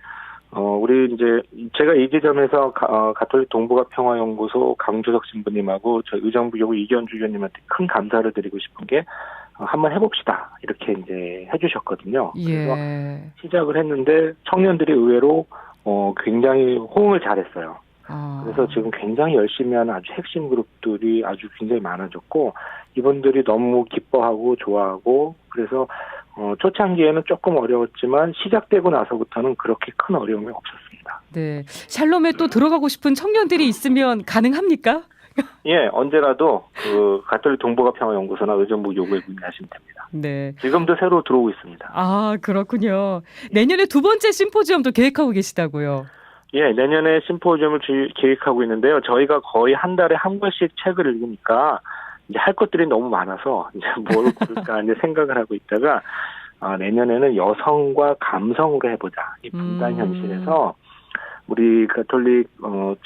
우리 이제 제가 이 지점에서 가톨릭 동북아 평화연구소 강주석 신부님하고 저희 의정부 교구 이견주 위원님한테 큰 감사를 드리고 싶은 게 한번 해봅시다 이렇게 이제 해주셨거든요. 그래서 시작을 했는데 청년들이 의외로 굉장히 호응을 잘했어요. 그래서 지금 굉장히 열심히 하는 아주 핵심 그룹들이 아주 굉장히 많아졌고 이분들이 너무 기뻐하고 좋아하고 그래서 초창기에는 조금 어려웠지만 시작되고 나서부터는 그렇게 큰 어려움이 없었습니다. 네, 샬롬에 또 들어가고 싶은 청년들이 있으면 가능합니까? 예, 언제라도 그 가톨릭 동북아 평화연구소나 의정부 요구에 문의하시면 됩니다. 네. 지금도 새로 들어오고 있습니다. 아, 그렇군요. 내년에 두 번째 심포지엄도 계획하고 계시다고요? 예, 내년에 심포지엄을 계획하고 있는데요. 저희가 거의 한 달에 한 권씩 책을 읽으니까 이제 할 것들이 너무 많아서 이제 뭘 고를까 이제 생각을 하고 있다가 내년에는 여성과 감성으로 해보자. 이 분단 현실에서 우리 가톨릭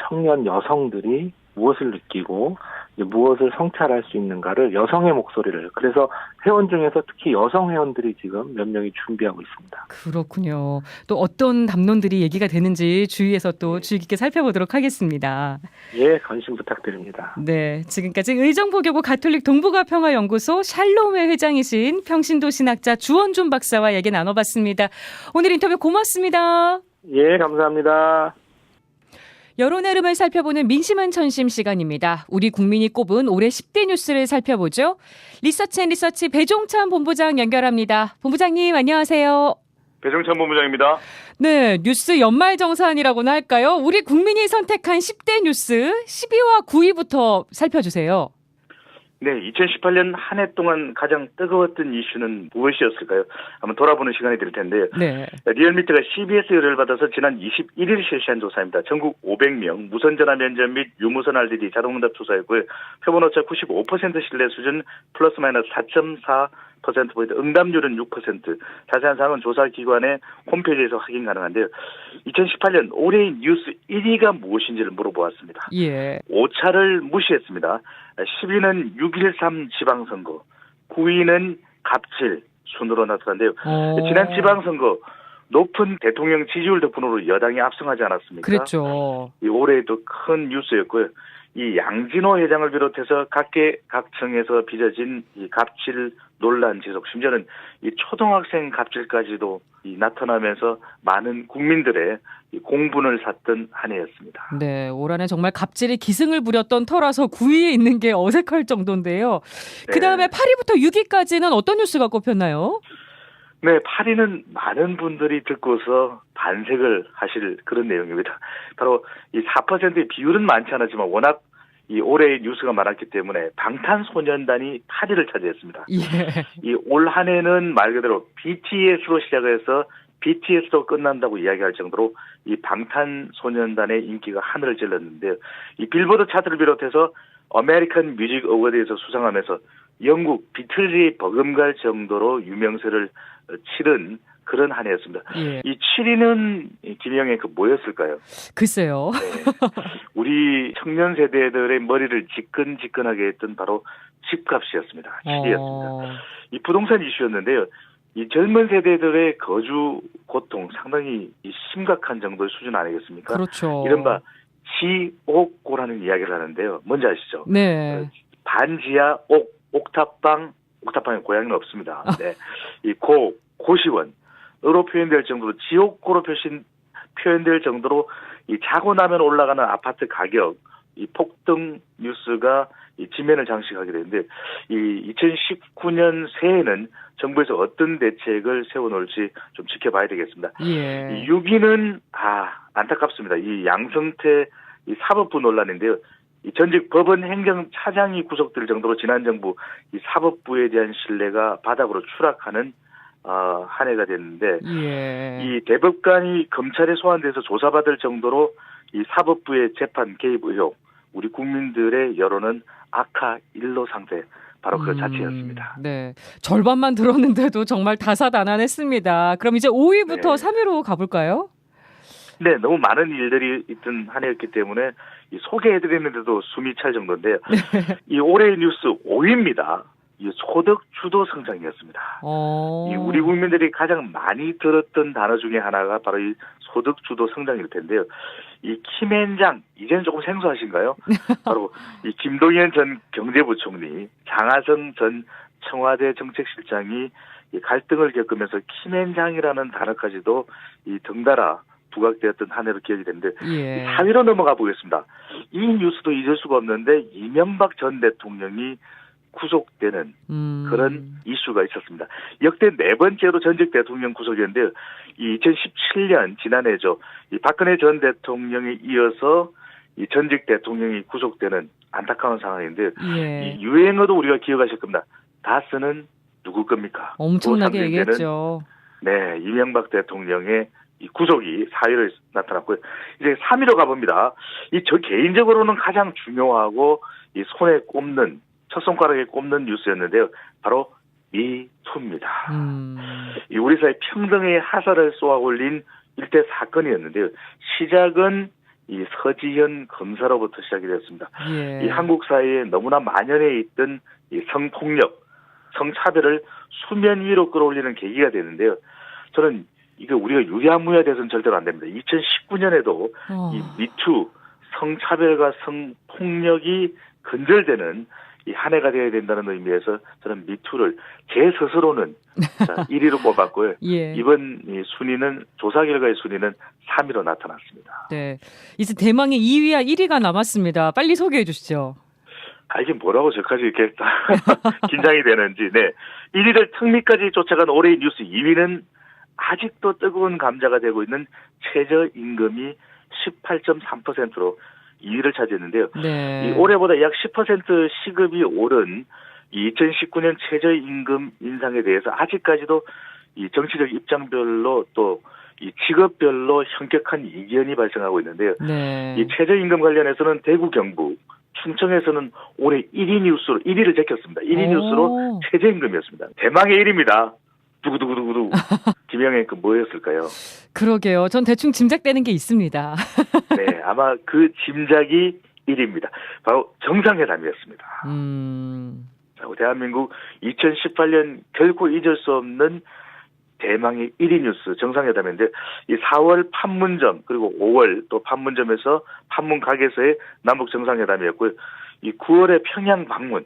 청년 여성들이 무엇을 느끼고 이제 무엇을 성찰할 수 있는가를 여성의 목소리를 그래서 회원 중에서 특히 여성 회원들이 지금 몇 명이 준비하고 있습니다. 그렇군요. 또 어떤 담론들이 얘기가 되는지 주위에서 또 주의 깊게 살펴보도록 하겠습니다. 예, 관심 부탁드립니다. 네, 지금까지 의정부교구 가톨릭 동북아 평화연구소 샬롬회 회장이신 평신도 신학자 주원준 박사와 얘기 나눠봤습니다. 오늘 인터뷰 고맙습니다. 예, 감사합니다. 여론 흐름을 살펴보는 민심은 천심 시간입니다. 우리 국민이 꼽은 올해 10대 뉴스를 살펴보죠. 리서치 배종찬 본부장 연결합니다. 본부장님 안녕하세요. 배종찬 본부장입니다. 네, 뉴스 연말정산이라고나 할까요? 우리 국민이 선택한 10대 뉴스 10위와 9위부터 살펴주세요. 네, 2018년 한 해 동안 가장 뜨거웠던 이슈는 무엇이었을까요? 한번 돌아보는 시간이 될 텐데요. 네. 리얼미터가 CBS 의뢰를 받아서 지난 21일 실시한 조사입니다. 전국 500명 무선전화 면접 및 유무선 RDD 자동응답 조사였고요. 표본 오차 95% 신뢰 수준 플러스 마이너스 4.4%포인트, 응답률은 6%. 자세한 사항은 조사기관의 홈페이지에서 확인 가능한데요. 2018년 올해의 뉴스 1위가 무엇인지를 물어보았습니다. 예. 오차를 무시했습니다. 10위는 6.13 지방선거, 9위는 갑질 순으로 나타났는데요. 지난 지방선거 높은 대통령 지지율 덕분으로 여당이 압승하지 않았습니까? 그렇죠. 이 올해도 큰 뉴스였고요. 이 양진호 회장을 비롯해서 각계각층에서 빚어진 이 갑질 논란 지속, 심지어는 이 초등학생 갑질까지도 나타나면서 많은 국민들의 이 공분을 샀던 한 해였습니다. 네, 올 한해 정말 갑질의 기승을 부렸던 터라서 9위에 있는 게 어색할 정도인데요. 그 다음에 8위부터 6위까지는 어떤 뉴스가 꼽혔나요? 네, 8위는 많은 분들이 듣고서 반색을 하실 그런 내용입니다. 바로 이 4%의 비율은 많지 않았지만 워낙 이 올해의 뉴스가 많았기 때문에 방탄소년단이 8위를 차지했습니다. 예. 이 올 한 해는 말 그대로 BTS로 시작해서 BTS로 끝난다고 이야기할 정도로 이 방탄소년단의 인기가 하늘을 찔렀는데요. 이 빌보드 차트를 비롯해서 아메리칸 뮤직 어워드에서 수상하면서 영국 비틀즈의 버금갈 정도로 유명세를 치른 그런 한 해였습니다. 예. 이 7위는 김영애 그 뭐였을까요? 글쎄요. 네. 우리 청년 세대들의 머리를 지끈지끈하게 했던 바로 집값이었습니다. 7위였습니다. 이 부동산 이슈였는데요. 이 젊은 세대들의 거주 고통 상당히 심각한 정도의 수준 아니겠습니까? 그렇죠. 이른바 지옥고라는 이야기를 하는데요. 뭔지 아시죠? 네. 반지하 옥탑방에 고양이는 없습니다. 네. 이 고시원으로 표현될 정도로 지옥고로 표현될 정도로 이 자고 나면 올라가는 아파트 가격, 이 폭등 뉴스가 이 지면을 장식하게 되는데, 이 2019년 새해에는 정부에서 어떤 대책을 세워놓을지 좀 지켜봐야 되겠습니다. 예. 이 6위는 안타깝습니다. 이 양성태 이 사법부 논란인데요. 이 전직 법원 행정차장이 구속될 정도로 지난 정부 이 사법부에 대한 신뢰가 바닥으로 추락하는 한 해가 됐는데, 예. 이 대법관이 검찰에 소환돼서 조사받을 정도로 이 사법부의 재판 개입 의혹, 우리 국민들의 여론은 악화 일로 상태, 바로 그 자체였습니다. 네, 절반만 들었는데도 정말 다사다난했습니다. 그럼 이제 5위부터 3위로 가볼까요? 네, 너무 많은 일들이 있던 한 해였기 때문에 이 소개해드리는데도 숨이 찰 정도인데요. 이 올해의 뉴스 5위입니다. 이 소득 주도 성장이었습니다. 이 우리 국민들이 가장 많이 들었던 단어 중에 하나가 바로 이 소득 주도 성장일 텐데요. 이 김앤장, 이제는 조금 생소하신가요? 바로 이 김동연 전 경제부총리, 장하성 전 청와대 정책실장이 이 갈등을 겪으면서 김앤장이라는 단어까지도 이 덩달아 부각되었던 한 해로 기억이 되는데, 예. 4위로 넘어가 보겠습니다. 이 뉴스도 잊을 수가 없는데, 이명박 전 대통령이 구속되는 그런 이슈가 있었습니다. 역대 4번째로 전직 대통령 구속이었는데요. 이 2017년 지난해죠. 이 박근혜 전 대통령에 이어서 이 전직 대통령이 구속되는 안타까운 상황인데, 예. 이 유행어도 우리가 기억하실 겁니다. 다스는 누구 겁니까? 엄청나게 얘기했죠. 네, 이명박 대통령의 이 구속이 4위로 나타났고요. 이제 3위로 가봅니다. 저 개인적으로는 가장 중요하고 이 손에 꼽는, 첫 손가락에 꼽는 뉴스였는데요. 바로 미투입니다. 이 우리 사회 평등의 하사를 쏘아 올린 일대 사건이었는데요. 시작은 이 서지현 검사로부터 시작이 되었습니다. 예. 이 한국 사회에 너무나 만연해 있던 이 성폭력, 성차별을 수면 위로 끌어올리는 계기가 되는데요. 저는 이거 우리가 유야무야 돼서는 절대로 안 됩니다. 2019년에도 이 미투, 성차별과 성폭력이 근절되는 이 한 해가 되어야 된다는 의미에서 저는 미투를 제 스스로는 1위로 꼽았고요. 예. 이번 이 순위는, 조사 결과의 순위는 3위로 나타났습니다. 네, 이제 대망의 2위와 1위가 남았습니다. 빨리 소개해 주시죠. 이게 뭐라고 저까지 이렇게 긴장이 되는지. 네, 1위를 턱밑까지 쫓아간 올해의 뉴스 2위는 아직도 뜨거운 감자가 되고 있는 최저임금이 18.3%로 2위를 차지했는데요. 네. 이 올해보다 약 10% 시급이 오른 2019년 최저임금 인상에 대해서 아직까지도 이 정치적 입장별로 또 이 직업별로 현격한 이견이 발생하고 있는데요. 네. 이 최저임금 관련해서는 대구, 경북, 충청에서는 올해 1위를 제꼈습니다. 1위 뉴스로 최저임금이었습니다. 대망의 1위입니다. 두구두구두구두. 김영애 그 뭐였을까요? 그러게요. 전 대충 짐작되는 게 있습니다. 네, 아마 그 짐작이 1위입니다. 바로 정상회담이었습니다. 대한민국 2018년 결코 잊을 수 없는 대망의 1위 뉴스 정상회담인데, 이 4월 판문점 그리고 5월 또 판문점에서 판문 가게에서의 남북 정상회담이었고요. 이 9월에 평양 방문,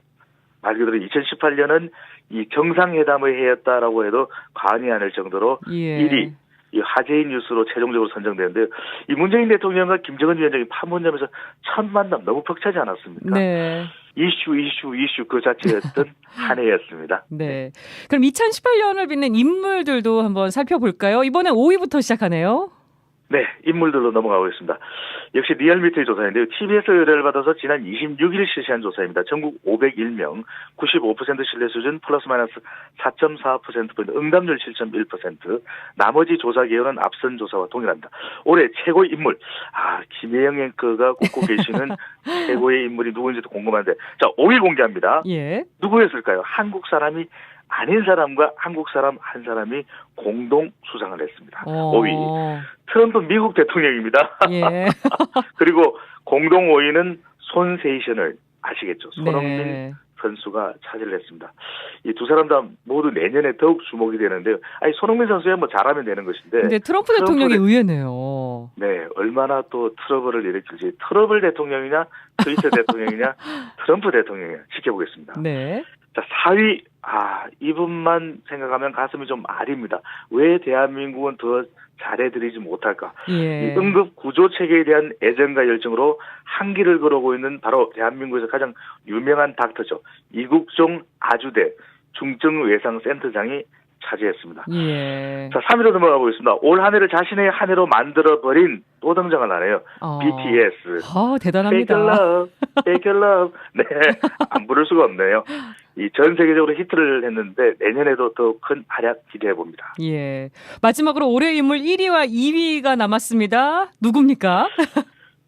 말 그대로 2018년은 이 정상회담의 해였다라고 해도 과언이 아닐 정도로 예. 1위 이 화제의 뉴스로 최종적으로 선정되는데요. 이 문재인 대통령과 김정은 위원장이 판문점에서 첫 만남 너무 벅차지 않았습니까? 네. 이슈 그 자체였던 한 해였습니다. 네. 그럼 2018년을 빛낸 인물들도 한번 살펴볼까요? 이번엔 5위부터 시작하네요. 네, 인물들로 넘어가보겠습니다. 역시 리얼미터의 조사인데요. TBS 의뢰를 받아서 지난 26일 실시한 조사입니다. 전국 501명, 95% 신뢰 수준 플러스 마이너스 4.4%포인트, 응답률 7.1%, 나머지 조사 기여는 앞선 조사와 동일합니다. 올해 최고 인물, 김혜영 앵커가 꼽고 계시는 최고의 인물이 누구인지도 궁금한데, 자, 5위 공개합니다. 예. 누구였을까요? 한국 사람이 아닌 사람과 한국 사람 한 사람이 공동 수상을 했습니다. 5위. 트럼프 미국 대통령입니다. 예. 그리고 공동 5위는 손세이션을 아시겠죠? 손흥민 네. 선수가 차지를 했습니다. 이 두 사람 다 모두 내년에 더욱 주목이 되는데요. 아니, 손흥민 선수야 뭐 잘하면 되는 것인데. 근데 트럼프 대통령이 의외네요. 네, 얼마나 또 트러블을 일으킬지. 트러블 대통령이냐, 트위터 대통령이냐, 트럼프 대통령이냐 지켜보겠습니다. 네. 자, 4위. 이분만 생각하면 가슴이 좀 아립니다. 왜 대한민국은 더 잘해드리지 못할까? 예. 이 응급 구조 체계에 대한 애정과 열정으로 한길을 걸어오고 있는 바로 대한민국에서 가장 유명한 닥터죠. 이국종 아주대 중증외상센터장이 차지했습니다. 예. 자, 3위로 넘어가 보겠습니다. 올 한 해를 자신의 한 해로 만들어버린 또 등장을 하네요. BTS. 대단합니다. Fake Love, Fake Love. 네, 안 부를 수가 없네요. 이 전 세계적으로 히트를 했는데 내년에도 더 큰 활약 기대해 봅니다. 예. 마지막으로 올해 인물 1위와 2위가 남았습니다. 누굽니까?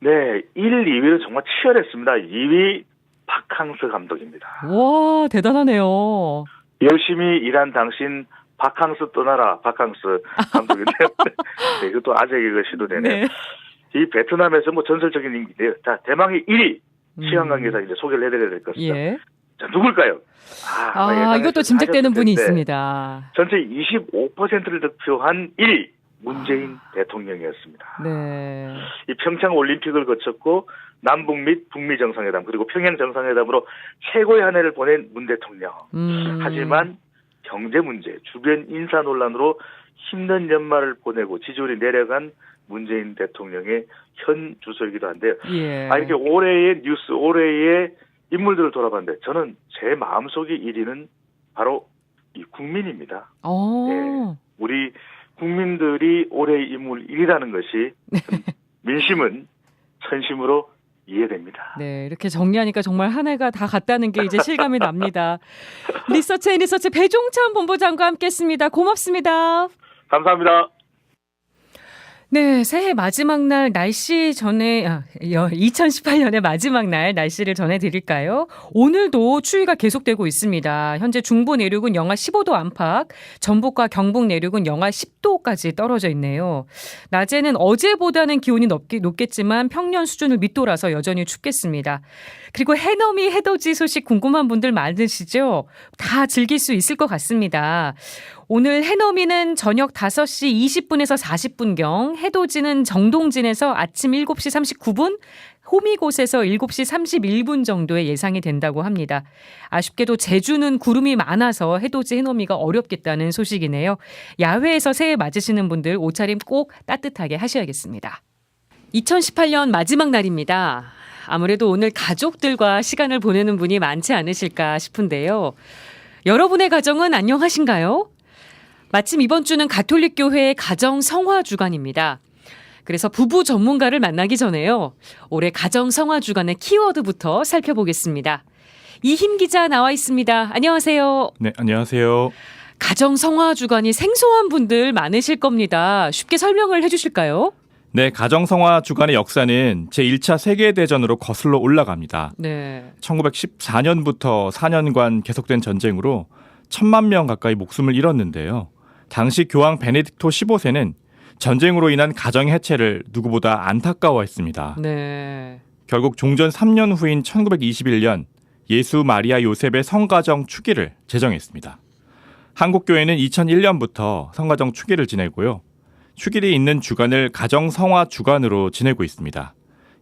네, 1, 2위는 정말 치열했습니다. 2위 박항서 감독입니다. 와, 대단하네요. 열심히 일한 당신 박항서 떠나라, 박항서 감독인데요. 네, 이것도 아재 개그 시도되네요. 네. 이 베트남에서 뭐 전설적인 인기인데요. 자, 대망의 1위 시간 관계상 이제 소개를 해드려야 될 것 같습니다. 예. 자, 누굴까요? 이것도 짐작되는 분이 있습니다. 전체 25%를 득표한 1위 문재인 대통령이었습니다. 네. 이 평창 올림픽을 거쳤고 남북 및 북미 정상회담 그리고 평양 정상회담으로 최고의 한 해를 보낸 문 대통령. 하지만 경제 문제, 주변 인사 논란으로 힘든 연말을 보내고 지지율이 내려간 문재인 대통령의 현 주소이기도 한데요. 예. 이렇게 올해의 뉴스, 올해의 인물들을 돌아봤는데 저는 제 마음속의 1위는 바로 이 국민입니다. 네, 우리 국민들이 올해의 인물 1위라는 것이 민심은 천심으로 이해됩니다. 네, 이렇게 정리하니까 정말 한 해가 다 갔다는 게 이제 실감이 납니다. 리서치 앤 리서치 배종찬 본부장과 함께했습니다. 고맙습니다. 감사합니다. 네, 새해 마지막 날 날씨 2018년의 마지막 날 날씨를 전해드릴까요? 오늘도 추위가 계속되고 있습니다. 현재 중부 내륙은 영하 15도 안팎, 전북과 경북 내륙은 영하 10도까지 떨어져 있네요. 낮에는 어제보다는 기온이 높겠지만 평년 수준을 밑돌아서 여전히 춥겠습니다. 그리고 해넘이 해돋이 소식 궁금한 분들 많으시죠? 다 즐길 수 있을 것 같습니다. 오늘 해넘이는 저녁 5시 20분에서 40분경, 해돋이는 정동진에서 아침 7시 39분, 호미곶에서 7시 31분 정도에 예상이 된다고 합니다. 아쉽게도 제주는 구름이 많아서 해돋이 해넘이가 어렵겠다는 소식이네요. 야외에서 새해 맞으시는 분들 옷차림 꼭 따뜻하게 하셔야겠습니다. 2018년 마지막 날입니다. 아무래도 오늘 가족들과 시간을 보내는 분이 많지 않으실까 싶은데요. 여러분의 가정은 안녕하신가요? 마침 이번 주는 가톨릭교회의 가정 성화 주간입니다. 그래서 부부 전문가를 만나기 전에요. 올해 가정 성화 주간의 키워드부터 살펴보겠습니다. 이힘 기자 나와 있습니다. 안녕하세요. 네, 안녕하세요. 가정 성화 주간이 생소한 분들 많으실 겁니다. 쉽게 설명을 해 주실까요? 네, 가정 성화 주간의 역사는 제1차 세계대전으로 거슬러 올라갑니다. 네. 1914년부터 4년간 계속된 전쟁으로 1,000만 명 가까이 목숨을 잃었는데요. 당시 교황 베네딕토 15세는 전쟁으로 인한 가정 해체를 누구보다 안타까워했습니다. 네. 결국 종전 3년 후인 1921년 예수 마리아 요셉의 성가정 축일을 제정했습니다. 한국교회는 2001년부터 성가정 축일을 지내고요. 축일이 있는 주간을 가정 성화 주간으로 지내고 있습니다.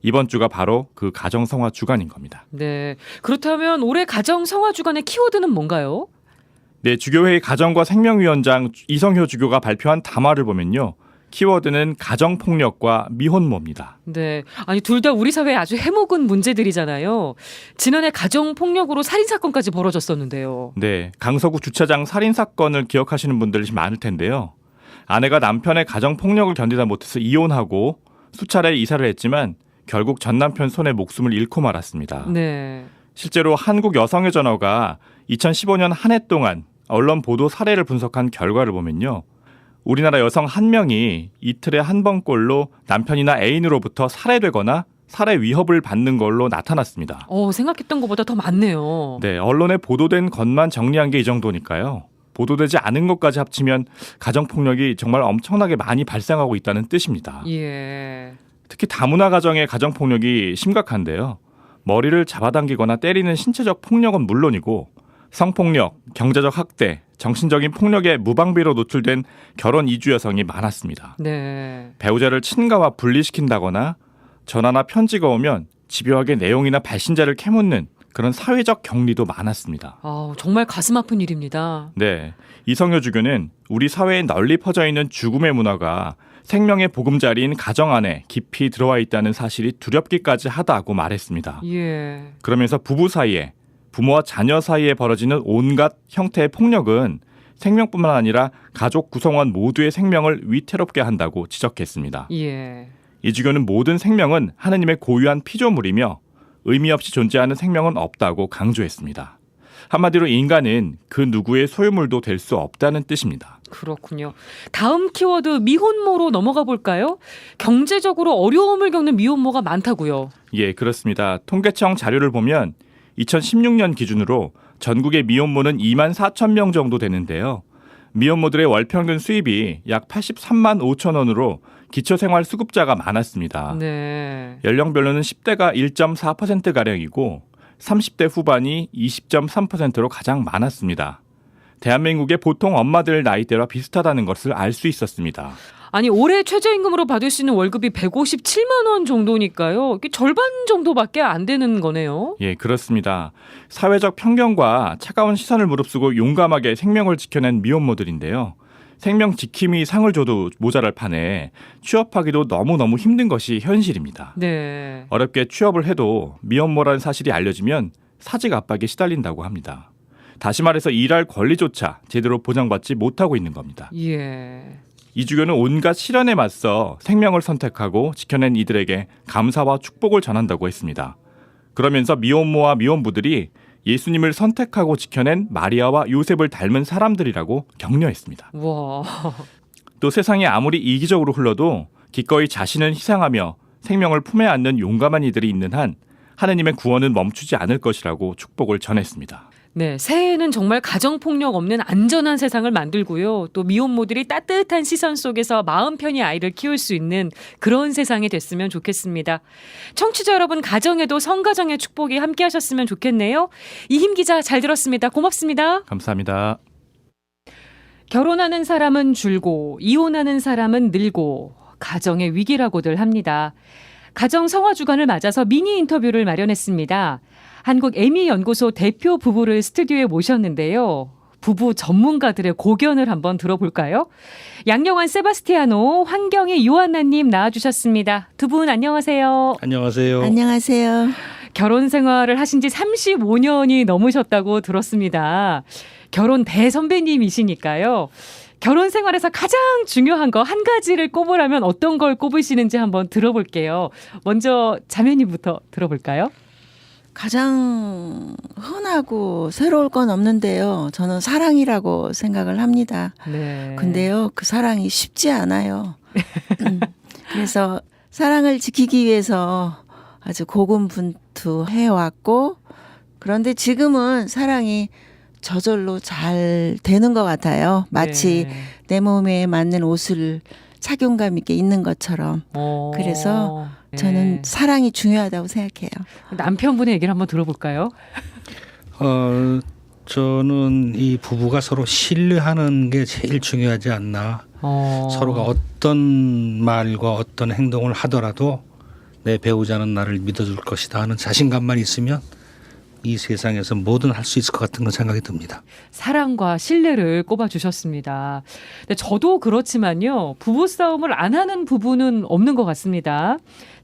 이번 주가 바로 그 가정 성화 주간인 겁니다. 네. 그렇다면 올해 가정 성화 주간의 키워드는 뭔가요? 네, 주교회의 가정과 생명위원장 이성효 주교가 발표한 담화를 보면요. 키워드는 가정폭력과 미혼모입니다. 네. 아니, 둘 다 우리 사회에 아주 해묵은 문제들이잖아요. 지난해 가정폭력으로 살인사건까지 벌어졌었는데요. 네. 강서구 주차장 살인사건을 기억하시는 분들이 많을 텐데요. 아내가 남편의 가정폭력을 견디다 못해서 이혼하고 수차례 이사를 했지만 결국 전 남편 손에 목숨을 잃고 말았습니다. 네. 실제로 한국 여성의 전화가 2015년 한 해 동안 언론 보도 사례를 분석한 결과를 보면요. 우리나라 여성 1명이 이틀에 한 번꼴로 남편이나 애인으로부터 살해되거나 살해 위협을 받는 걸로 나타났습니다. 생각했던 것보다 더 많네요. 네, 언론에 보도된 것만 정리한 게 이 정도니까요. 보도되지 않은 것까지 합치면 가정폭력이 정말 엄청나게 많이 발생하고 있다는 뜻입니다. 예. 특히 다문화 가정의 가정폭력이 심각한데요. 머리를 잡아당기거나 때리는 신체적 폭력은 물론이고 성폭력, 경제적 학대, 정신적인 폭력에 무방비로 노출된 결혼 이주 여성이 많았습니다. 네. 배우자를 친가와 분리시킨다거나 전화나 편지가 오면 집요하게 내용이나 발신자를 캐묻는 그런 사회적 격리도 많았습니다. 정말 가슴 아픈 일입니다. 네, 이성효 주교는 우리 사회에 널리 퍼져 있는 죽음의 문화가 생명의 보금자리인 가정 안에 깊이 들어와 있다는 사실이 두렵기까지 하다고 말했습니다. 예. 그러면서 부부 사이에, 부모와 자녀 사이에 벌어지는 온갖 형태의 폭력은 생명뿐만 아니라 가족 구성원 모두의 생명을 위태롭게 한다고 지적했습니다. 예. 이 주교는 모든 생명은 하느님의 고유한 피조물이며 의미 없이 존재하는 생명은 없다고 강조했습니다. 한마디로 인간은 그 누구의 소유물도 될 수 없다는 뜻입니다. 그렇군요. 다음 키워드 미혼모로 넘어가 볼까요? 경제적으로 어려움을 겪는 미혼모가 많다고요. 예, 그렇습니다. 통계청 자료를 보면 2016년 기준으로 전국의 미혼모는 2만 4천 명 정도 되는데요. 미혼모들의 월 평균 수입이 약 83만 5천 원으로 기초생활수급자가 많았습니다. 네. 연령별로는 10대가 1.4%가량이고 30대 후반이 20.3%로 가장 많았습니다. 대한민국의 보통 엄마들 나이대와 비슷하다는 것을 알 수 있었습니다. 아니 올해 최저임금으로 받을 수 있는 월급이 157만 원 정도니까요. 절반 정도밖에 안 되는 거네요. 예, 그렇습니다. 사회적 편견과 차가운 시선을 무릅쓰고 용감하게 생명을 지켜낸 미혼모들인데요. 생명 지킴이 상을 줘도 모자랄 판에 취업하기도 너무너무 힘든 것이 현실입니다. 네. 어렵게 취업을 해도 미혼모라는 사실이 알려지면 사직 압박에 시달린다고 합니다. 다시 말해서 일할 권리조차 제대로 보장받지 못하고 있는 겁니다. 예. 이 주교는 온갖 시련에 맞서 생명을 선택하고 지켜낸 이들에게 감사와 축복을 전한다고 했습니다. 그러면서 미혼모와 미혼부들이 예수님을 선택하고 지켜낸 마리아와 요셉을 닮은 사람들이라고 격려했습니다. 와. 또 세상이 아무리 이기적으로 흘러도 기꺼이 자신을 희생하며 생명을 품에 안는 용감한 이들이 있는 한 하느님의 구원은 멈추지 않을 것이라고 축복을 전했습니다. 네, 새해에는 정말 가정폭력 없는 안전한 세상을 만들고요. 또 미혼모들이 따뜻한 시선 속에서 마음 편히 아이를 키울 수 있는 그런 세상이 됐으면 좋겠습니다. 청취자 여러분, 가정에도 성가정의 축복이 함께 하셨으면 좋겠네요. 이힘 기자 잘 들었습니다. 고맙습니다. 감사합니다. 결혼하는 사람은 줄고 이혼하는 사람은 늘고 가정의 위기라고들 합니다. 가정 성화 주간을 맞아서 미니 인터뷰를 마련했습니다. 한국애미연구소 대표 부부를 스튜디오에 모셨는데요. 부부 전문가들의 고견을 한번 들어볼까요? 양영환 세바스티아노, 환경의 요한나님 나와주셨습니다. 두 분 안녕하세요. 안녕하세요. 안녕하세요. 결혼 생활을 하신 지 35년이 넘으셨다고 들었습니다. 결혼 대선배님이시니까요. 결혼 생활에서 가장 중요한 거 한 가지를 꼽으라면 어떤 걸 꼽으시는지 한번 들어볼게요. 먼저 자매님부터 들어볼까요? 가장 흔하고 새로울 건 없는데요. 저는 사랑이라고 생각을 합니다. 네. 근데요, 그 사랑이 쉽지 않아요. 그래서 사랑을 지키기 위해서 아주 고군분투해왔고, 그런데 지금은 사랑이 저절로 잘 되는 것 같아요. 마치 네. 내 몸에 맞는 옷을 착용감 있게 입는 것처럼. 그래서 저는 사랑이 중요하다고 생각해요. 남편분의 얘기를 한번 들어볼까요? 저는 이 부부가 서로 신뢰하는 게 제일 중요하지 않나. 서로가 어떤 말과 어떤 행동을 하더라도 내 배우자는 나를 믿어줄 것이다 하는 자신감만 있으면 이 세상에서 뭐든 할 수 있을 것 같은 건 생각이 듭니다. 사랑과 신뢰를 꼽아주셨습니다. 근데 저도 그렇지만요. 부부싸움을 안 하는 부부는 없는 것 같습니다.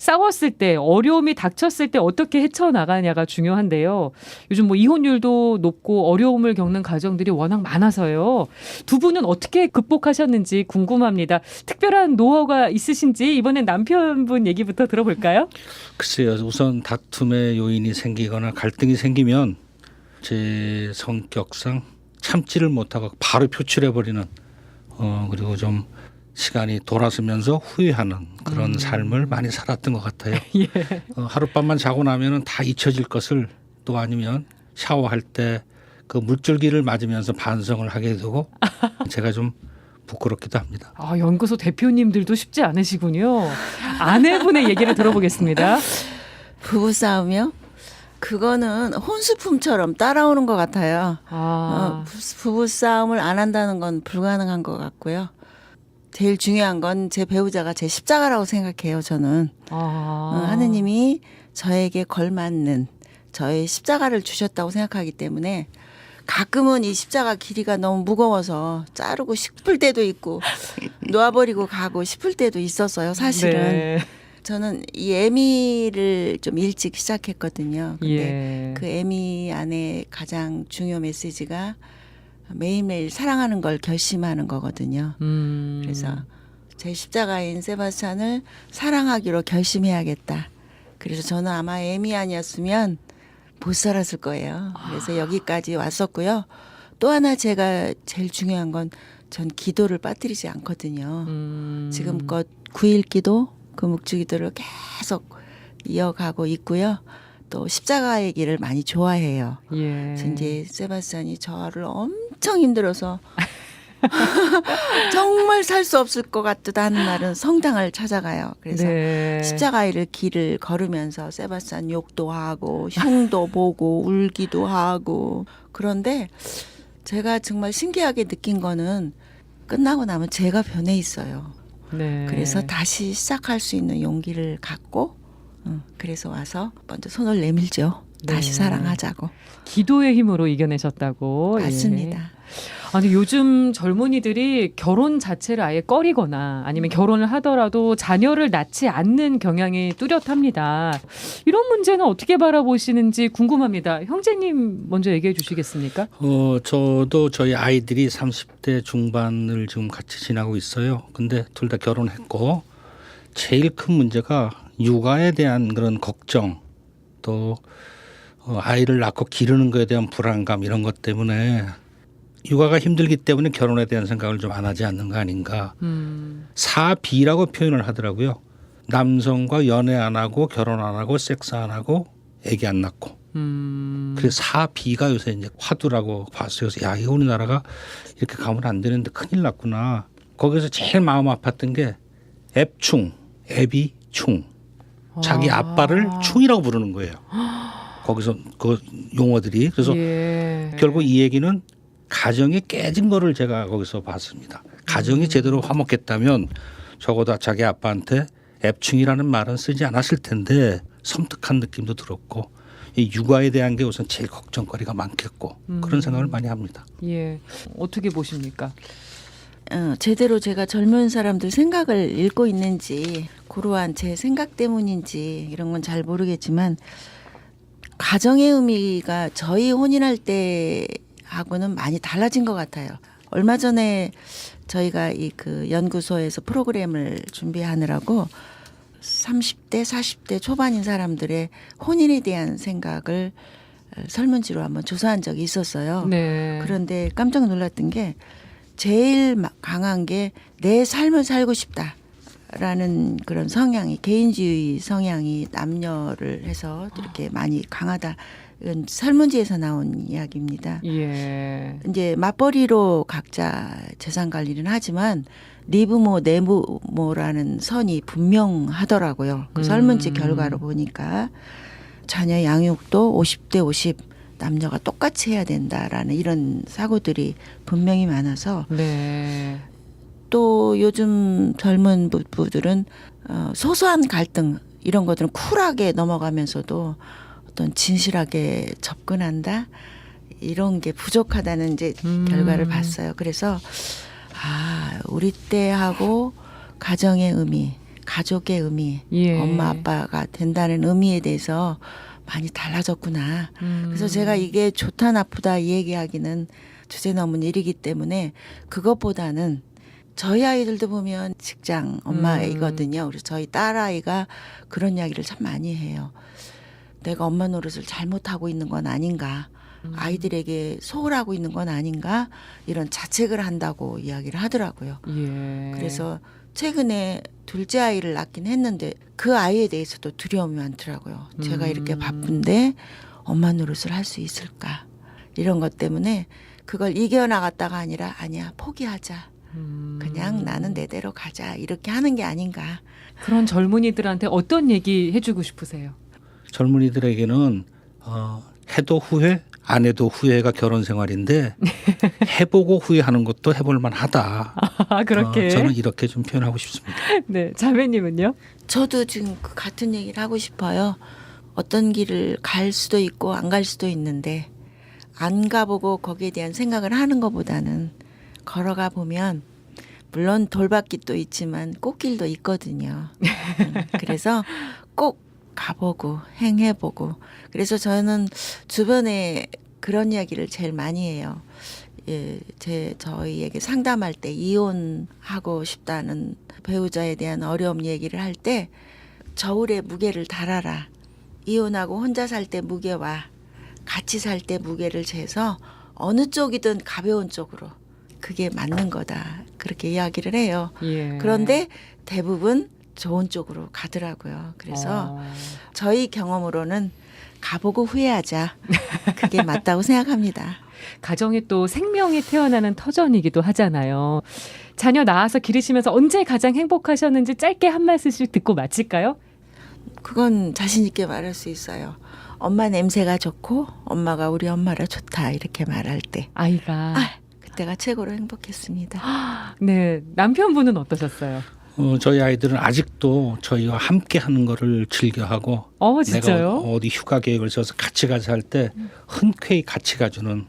싸웠을 때, 어려움이 닥쳤을 때 어떻게 헤쳐나가냐가 중요한데요. 요즘 뭐 이혼율도 높고 어려움을 겪는 가정들이 워낙 많아서요. 두 분은 어떻게 극복하셨는지 궁금합니다. 특별한 노하우가 있으신지 이번엔 남편분 얘기부터 들어볼까요? 글쎄요. 우선 다툼의 요인이 생기거나 갈등이 생기면 제 성격상 참지를 못하고 바로 표출해버리는 그리고 좀 시간이 돌아서면서 후회하는 그런 삶을 많이 살았던 것 같아요. 예. 하룻밤만 자고 나면은 다 잊혀질 것을 또 아니면 샤워할 때 그 물줄기를 맞으면서 반성을 하게 되고 제가 좀 부끄럽기도 합니다. 아, 연구소 대표님들도 쉽지 않으시군요. 아내분의 얘기를 들어보겠습니다. 부부싸움이요? 그거는 혼수품처럼 따라오는 것 같아요. 부부싸움을 안 한다는 건 불가능한 것 같고요. 제일 중요한 건 제 배우자가 제 십자가라고 생각해요. 저는. 하느님이 저에게 걸맞는 저의 십자가를 주셨다고 생각하기 때문에 가끔은 이 십자가 길이가 너무 무거워서 자르고 싶을 때도 있고 놓아버리고 가고 싶을 때도 있었어요. 사실은. 네. 저는 이 에미를 좀 일찍 시작했거든요. 근데 예. 그 에미 안에 가장 중요 메시지가 매일매일 사랑하는 걸 결심하는 거거든요. 그래서 제 십자가인 세바스찬을 사랑하기로 결심해야겠다. 그래서 저는 아마 에미 아니었으면 못 살았을 거예요. 그래서 여기까지 왔었고요. 또 하나 제가 제일 중요한 건 전 기도를 빠뜨리지 않거든요. 지금껏 9일 기도, 그 묵주기도를 계속 이어가고 있고요. 또 십자가의 길을 많이 좋아해요. 예. 그래서 이제 세바스찬이 저를 엄청 힘들어서 정말 살 수 없을 것 같다 하는 날은 성당을 찾아가요. 그래서 네. 십자가의 길을 걸으면서 세바스찬 욕도 하고 흉도 보고 울기도 하고 그런데 제가 정말 신기하게 느낀 거는 끝나고 나면 제가 변해 있어요. 네. 그래서 다시 시작할 수 있는 용기를 갖고 그래서 와서 먼저 손을 내밀죠. 다시 네. 사랑하자고. 기도의 힘으로 이겨내셨다고. 맞습니다. 예. 아니 요즘 젊은이들이 결혼 자체를 아예 꺼리거나 아니면 결혼을 하더라도 자녀를 낳지 않는 경향이 뚜렷합니다. 이런 문제는 어떻게 바라보시는지 궁금합니다. 형제님 먼저 얘기해 주시겠습니까? 저도 저희 아이들이 30대 중반을 지금 같이 지나고 있어요. 근데 둘 다 결혼했고 제일 큰 문제가 육아에 대한 그런 걱정 또 아이를 낳고 기르는 것에 대한 불안감 이런 것 때문에 육아가 힘들기 때문에 결혼에 대한 생각을 좀 안 하지 않는 거 아닌가. 사비라고 표현을 하더라고요. 남성과 연애 안 하고 결혼 안 하고 섹스 안 하고 애기 안 낳고. 그래서 사비가 요새 이제 화두라고 봤어요. 그래서 야, 이거 우리나라가 이렇게 가면 안 되는데 큰일 났구나. 거기서 제일 마음 아팠던 게 앱충, 앱이 충. 자기 아빠를 충이라고 부르는 거예요. 거기서 그 용어들이. 그래서 결국 이 얘기는 가정이 깨진 거를 제가 거기서 봤습니다. 가정이 제대로 화목했다면 적어도 자기 아빠한테 앱충이라는 말은 쓰지 않았을 텐데 섬뜩한 느낌도 들었고 이 육아에 대한 게 우선 제일 걱정거리가 많겠고 그런 생각을 많이 합니다. 예, 어떻게 보십니까? 제대로 제가 젊은 사람들 생각을 읽고 있는지 고루한 제 생각 때문인지 이런 건 잘 모르겠지만 가정의 의미가 저희 혼인할 때하고는 많이 달라진 것 같아요. 얼마 전에 저희가 이 그 연구소에서 프로그램을 준비하느라고 30대, 40대 초반인 사람들의 혼인에 대한 생각을 설문지로 한번 조사한 적이 있었어요. 네. 그런데 깜짝 놀랐던 게 제일 강한 게 내 삶을 살고 싶다라는 그런 성향이 개인주의 성향이 남녀를 해서 이렇게 많이 강하다. 이건 설문지에서 나온 이야기입니다. 예. 이제 맞벌이로 각자 재산 관리는 하지만 리부모 내부모라는 선이 분명하더라고요. 그 설문지 결과로 보니까 자녀 양육도 50대 50 남녀가 똑같이 해야 된다라는 이런 사고들이 분명히 많아서 네. 또 요즘 젊은 부부들은 소소한 갈등 이런 것들은 쿨하게 넘어가면서도 어떤 진실하게 접근한다 이런 게 부족하다는 이제 결과를 봤어요. 그래서 우리 때하고 가정의 의미, 가족의 의미, 예. 엄마 아빠가 된다는 의미에 대해서 많이 달라졌구나. 그래서 제가 이게 좋다 나쁘다 이 얘기하기는 주제 넘은 일이기 때문에 그것보다는 저희 아이들도 보면 직장 엄마이거든요. 그래서 저희 딸아이가 그런 이야기를 참 많이 해요. 내가 엄마 노릇을 잘못하고 있는 건 아닌가. 아이들에게 소홀하고 있는 건 아닌가. 이런 자책을 한다고 이야기를 하더라고요. 예. 그래서 최근에 둘째 아이를 낳긴 했는데 그 아이에 대해서도 두려움이 많더라고요. 제가 이렇게 바쁜데 엄마 노릇을 할 수 있을까. 이런 것 때문에 그걸 이겨나갔다가 아니라 아니야 포기하자. 그냥 나는 내대로 가자. 이렇게 하는 게 아닌가. 그런 젊은이들한테 어떤 얘기 해주고 싶으세요? 젊은이들에게는 해도 후회, 안 해도 후회가 결혼 생활인데 해보고 후회하는 것도 해볼 만하다. 그렇게 저는 이렇게 좀 표현하고 싶습니다. 네, 자매님은요? 저도 지금 그 같은 얘기를 하고 싶어요. 어떤 길을 갈 수도 있고 안 갈 수도 있는데 안 가보고 거기에 대한 생각을 하는 것보다는 걸어가 보면 물론 돌밭길도 있지만 꽃길도 있거든요. 그래서 꼭 가보고 행해보고 그래서 저는 주변에 그런 이야기를 제일 많이 해요. 예, 저희에게 상담할 때 이혼하고 싶다는 배우자에 대한 어려움 얘기를 할 때 저울에 무게를 달아라. 이혼하고 혼자 살 때 무게와 같이 살 때 무게를 재서 어느 쪽이든 가벼운 쪽으로 그게 맞는 거다. 그렇게 이야기를 해요. 예. 그런데 대부분 좋은 쪽으로 가더라고요. 그래서 저희 경험으로는 가보고 후회하자. 그게 맞다고 생각합니다. 가정이 또 생명이 태어나는 터전이기도 하잖아요. 자녀 낳아서 기르시면서 언제 가장 행복하셨는지 짧게 한 말씀씩 듣고 마칠까요? 그건 자신 있게 말할 수 있어요. 엄마 냄새가 좋고 엄마가 우리 엄마라 좋다 이렇게 말할 때 아이가 그때가 최고로 행복했습니다. 네, 남편분은 어떠셨어요? 저희 아이들은 아직도 저희와 함께 하는 거를 즐겨하고 진짜요? 내가 어디 휴가 계획을 세워서 같이 가자 할 때 흔쾌히 같이 가주는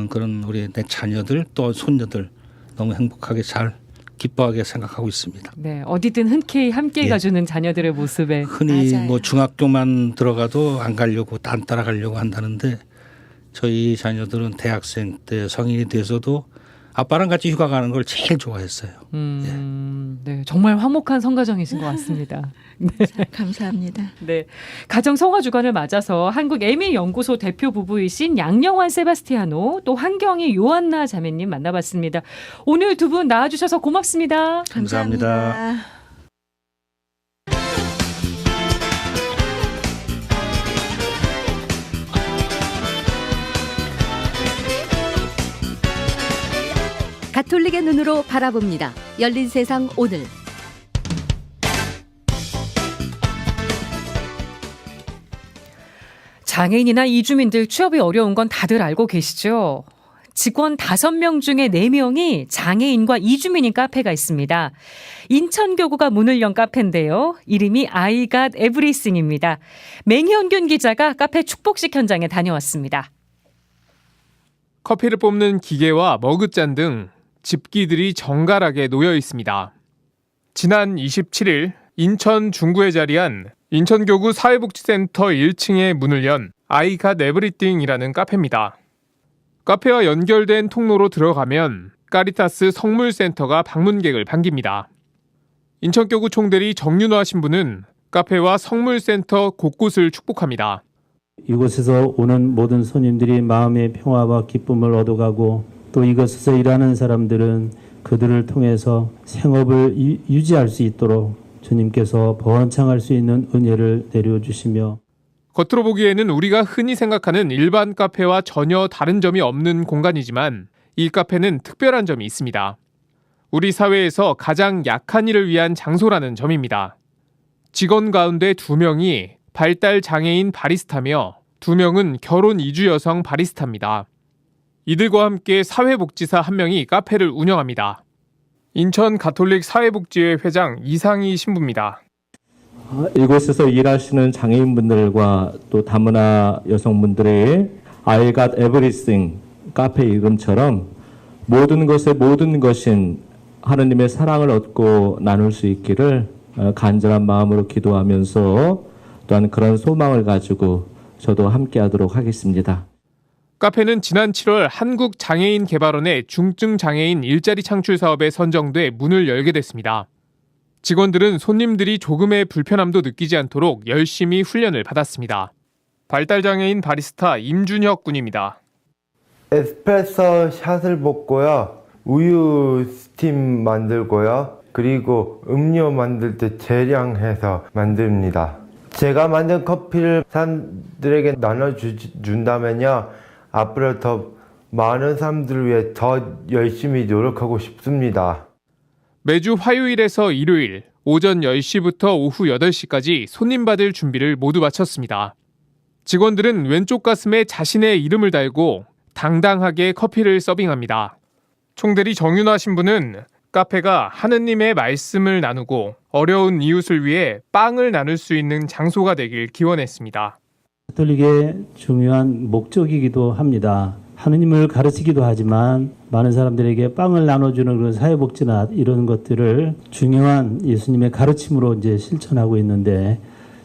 그런 우리 내 자녀들 또 손녀들 너무 행복하게 잘 기뻐하게 생각하고 있습니다. 네, 어디든 흔쾌히 함께 가주는 자녀들의 모습에 흔히 맞아요. 뭐 중학교만 들어가도 안 가려고 안 따라가려고 한다는데 저희 자녀들은 대학생 때 성인이 돼서도 아빠랑 같이 휴가 가는 걸 제일 좋아했어요. 네, 정말 화목한 성가정이신 것 같습니다. 네. 감사합니다. 네, 가정 성화 주간을 맞아서 한국 에밀 연구소 대표 부부이신 양영환 세바스티아노 또 한경희 요한나 자매님 만나봤습니다. 오늘 두 분 나와주셔서 고맙습니다. 감사합니다. 가톨릭의 눈으로 바라봅니다. 열린 세상 오늘. 장애인이나 이주민들 취업이 어려운 건 다들 알고 계시죠? 직원 5명 중에 4명이 장애인과 이주민인 카페가 있습니다. 인천교구가 문을 연 카페인데요. 이름이 I got everything입니다. 맹현균 기자가 카페 축복식 현장에 다녀왔습니다. 커피를 뽑는 기계와 머그잔 등 집기들이 정갈하게 놓여 있습니다. 지난 27일 인천 중구에 자리한 인천교구 사회복지센터 1층에 문을 연 I got everything이라는 카페입니다. 카페와 연결된 통로로 들어가면 까리타스 성물센터가 방문객을 반깁니다. 인천교구 총대리 정윤화 신부는 카페와 성물센터 곳곳을 축복합니다. 이곳에서 오는 모든 손님들이 마음의 평화와 기쁨을 얻어가고 또 이곳에서 일하는 사람들은 그들을 통해서 생업을 유지할 수 있도록 주님께서 번창할 수 있는 은혜를 내려주시며 겉으로 보기에는 우리가 흔히 생각하는 일반 카페와 전혀 다른 점이 없는 공간이지만 이 카페는 특별한 점이 있습니다. 우리 사회에서 가장 약한 이를 위한 장소라는 점입니다. 직원 가운데 2명이 발달 장애인 바리스타며 2명은 결혼 이주 여성 바리스타입니다. 이들과 함께 사회복지사 1명이 카페를 운영합니다. 인천 가톨릭 사회복지회 회장 이상희 신부입니다. 이곳에서 일하시는 장애인분들과 또 다문화 여성분들의 I got everything 카페 이름처럼 모든 것의 모든 것인 하느님의 사랑을 얻고 나눌 수 있기를 간절한 마음으로 기도하면서 또한 그런 소망을 가지고 저도 함께하도록 하겠습니다. 카페는 지난 7월 한국장애인개발원의 중증장애인 일자리 창출 사업에 선정돼 문을 열게 됐습니다. 직원들은 손님들이 조금의 불편함도 느끼지 않도록 열심히 훈련을 받았습니다. 발달장애인 바리스타 임준혁 군입니다. 에스프레소 샷을 볶고요. 우유 스팀 만들고요. 그리고 음료 만들 때 재량해서 만듭니다. 제가 만든 커피를 사람들에게 나눠준다면요. 앞으로 더 많은 사람들을 위해 더 열심히 노력하고 싶습니다. 매주 화요일에서 일요일 오전 10시부터 오후 8시까지 손님 받을 준비를 모두 마쳤습니다. 직원들은 왼쪽 가슴에 자신의 이름을 달고 당당하게 커피를 서빙합니다. 총대리 정윤화 신부는 카페가 하느님의 말씀을 나누고 어려운 이웃을 위해 빵을 나눌 수 있는 장소가 되길 기원했습니다. 가톨릭의 중요한 목적이기도 합니다. 하느님을 가르치기도 하지만 많은 사람들에게 빵을 나눠주는 그런 사회복지나 이런 것들을 중요한 예수님의 가르침으로 이제 실천하고 있는데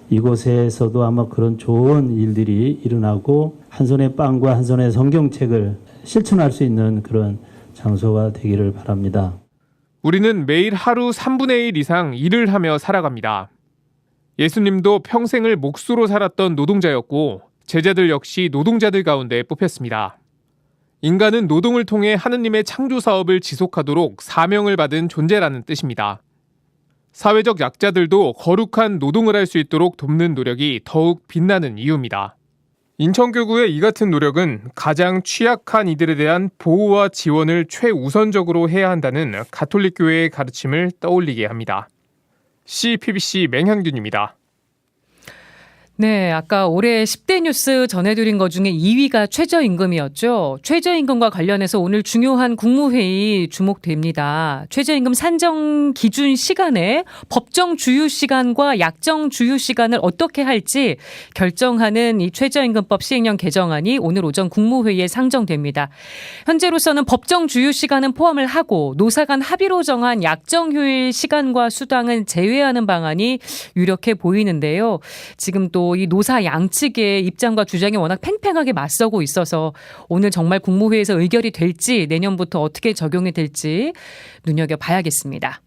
이곳에서도 아마 그런 좋은 일들이 일어나고 한 손에 빵과 한 손에 성경책을 실천할 수 있는 그런 장소가 되기를 바랍니다. 우리는 매일 하루 3분의 1 이상 일을 하며 살아갑니다. 예수님도 평생을 몫으로 살았던 노동자였고 제자들 역시 노동자들 가운데 뽑혔습니다. 인간은 노동을 통해 하느님의 창조 사업을 지속하도록 사명을 받은 존재라는 뜻입니다. 사회적 약자들도 거룩한 노동을 할 수 있도록 돕는 노력이 더욱 빛나는 이유입니다. 인천교구의 이 같은 노력은 가장 취약한 이들에 대한 보호와 지원을 최우선적으로 해야 한다는 가톨릭교회의 가르침을 떠올리게 합니다. CPBC 맹현균입니다. 네, 아까 올해 10대 뉴스 전해드린 것 중에 2위가 최저임금이었죠. 최저임금과 관련해서 오늘 중요한 국무회의 주목됩니다. 최저임금 산정 기준 시간에 법정 주유 시간과 약정 주유 시간을 어떻게 할지 결정하는 이 최저임금법 시행령 개정안이 오늘 오전 국무회의에 상정됩니다. 현재로서는 법정 주유 시간은 포함을 하고 노사 간 합의로 정한 약정 휴일 시간과 수당은 제외하는 방안이 유력해 보이는데요. 지금 또 이 노사 양측의 입장과 주장이 워낙 팽팽하게 맞서고 있어서 오늘 정말 국무회의에서 의결이 될지 내년부터 어떻게 적용이 될지 눈여겨봐야겠습니다.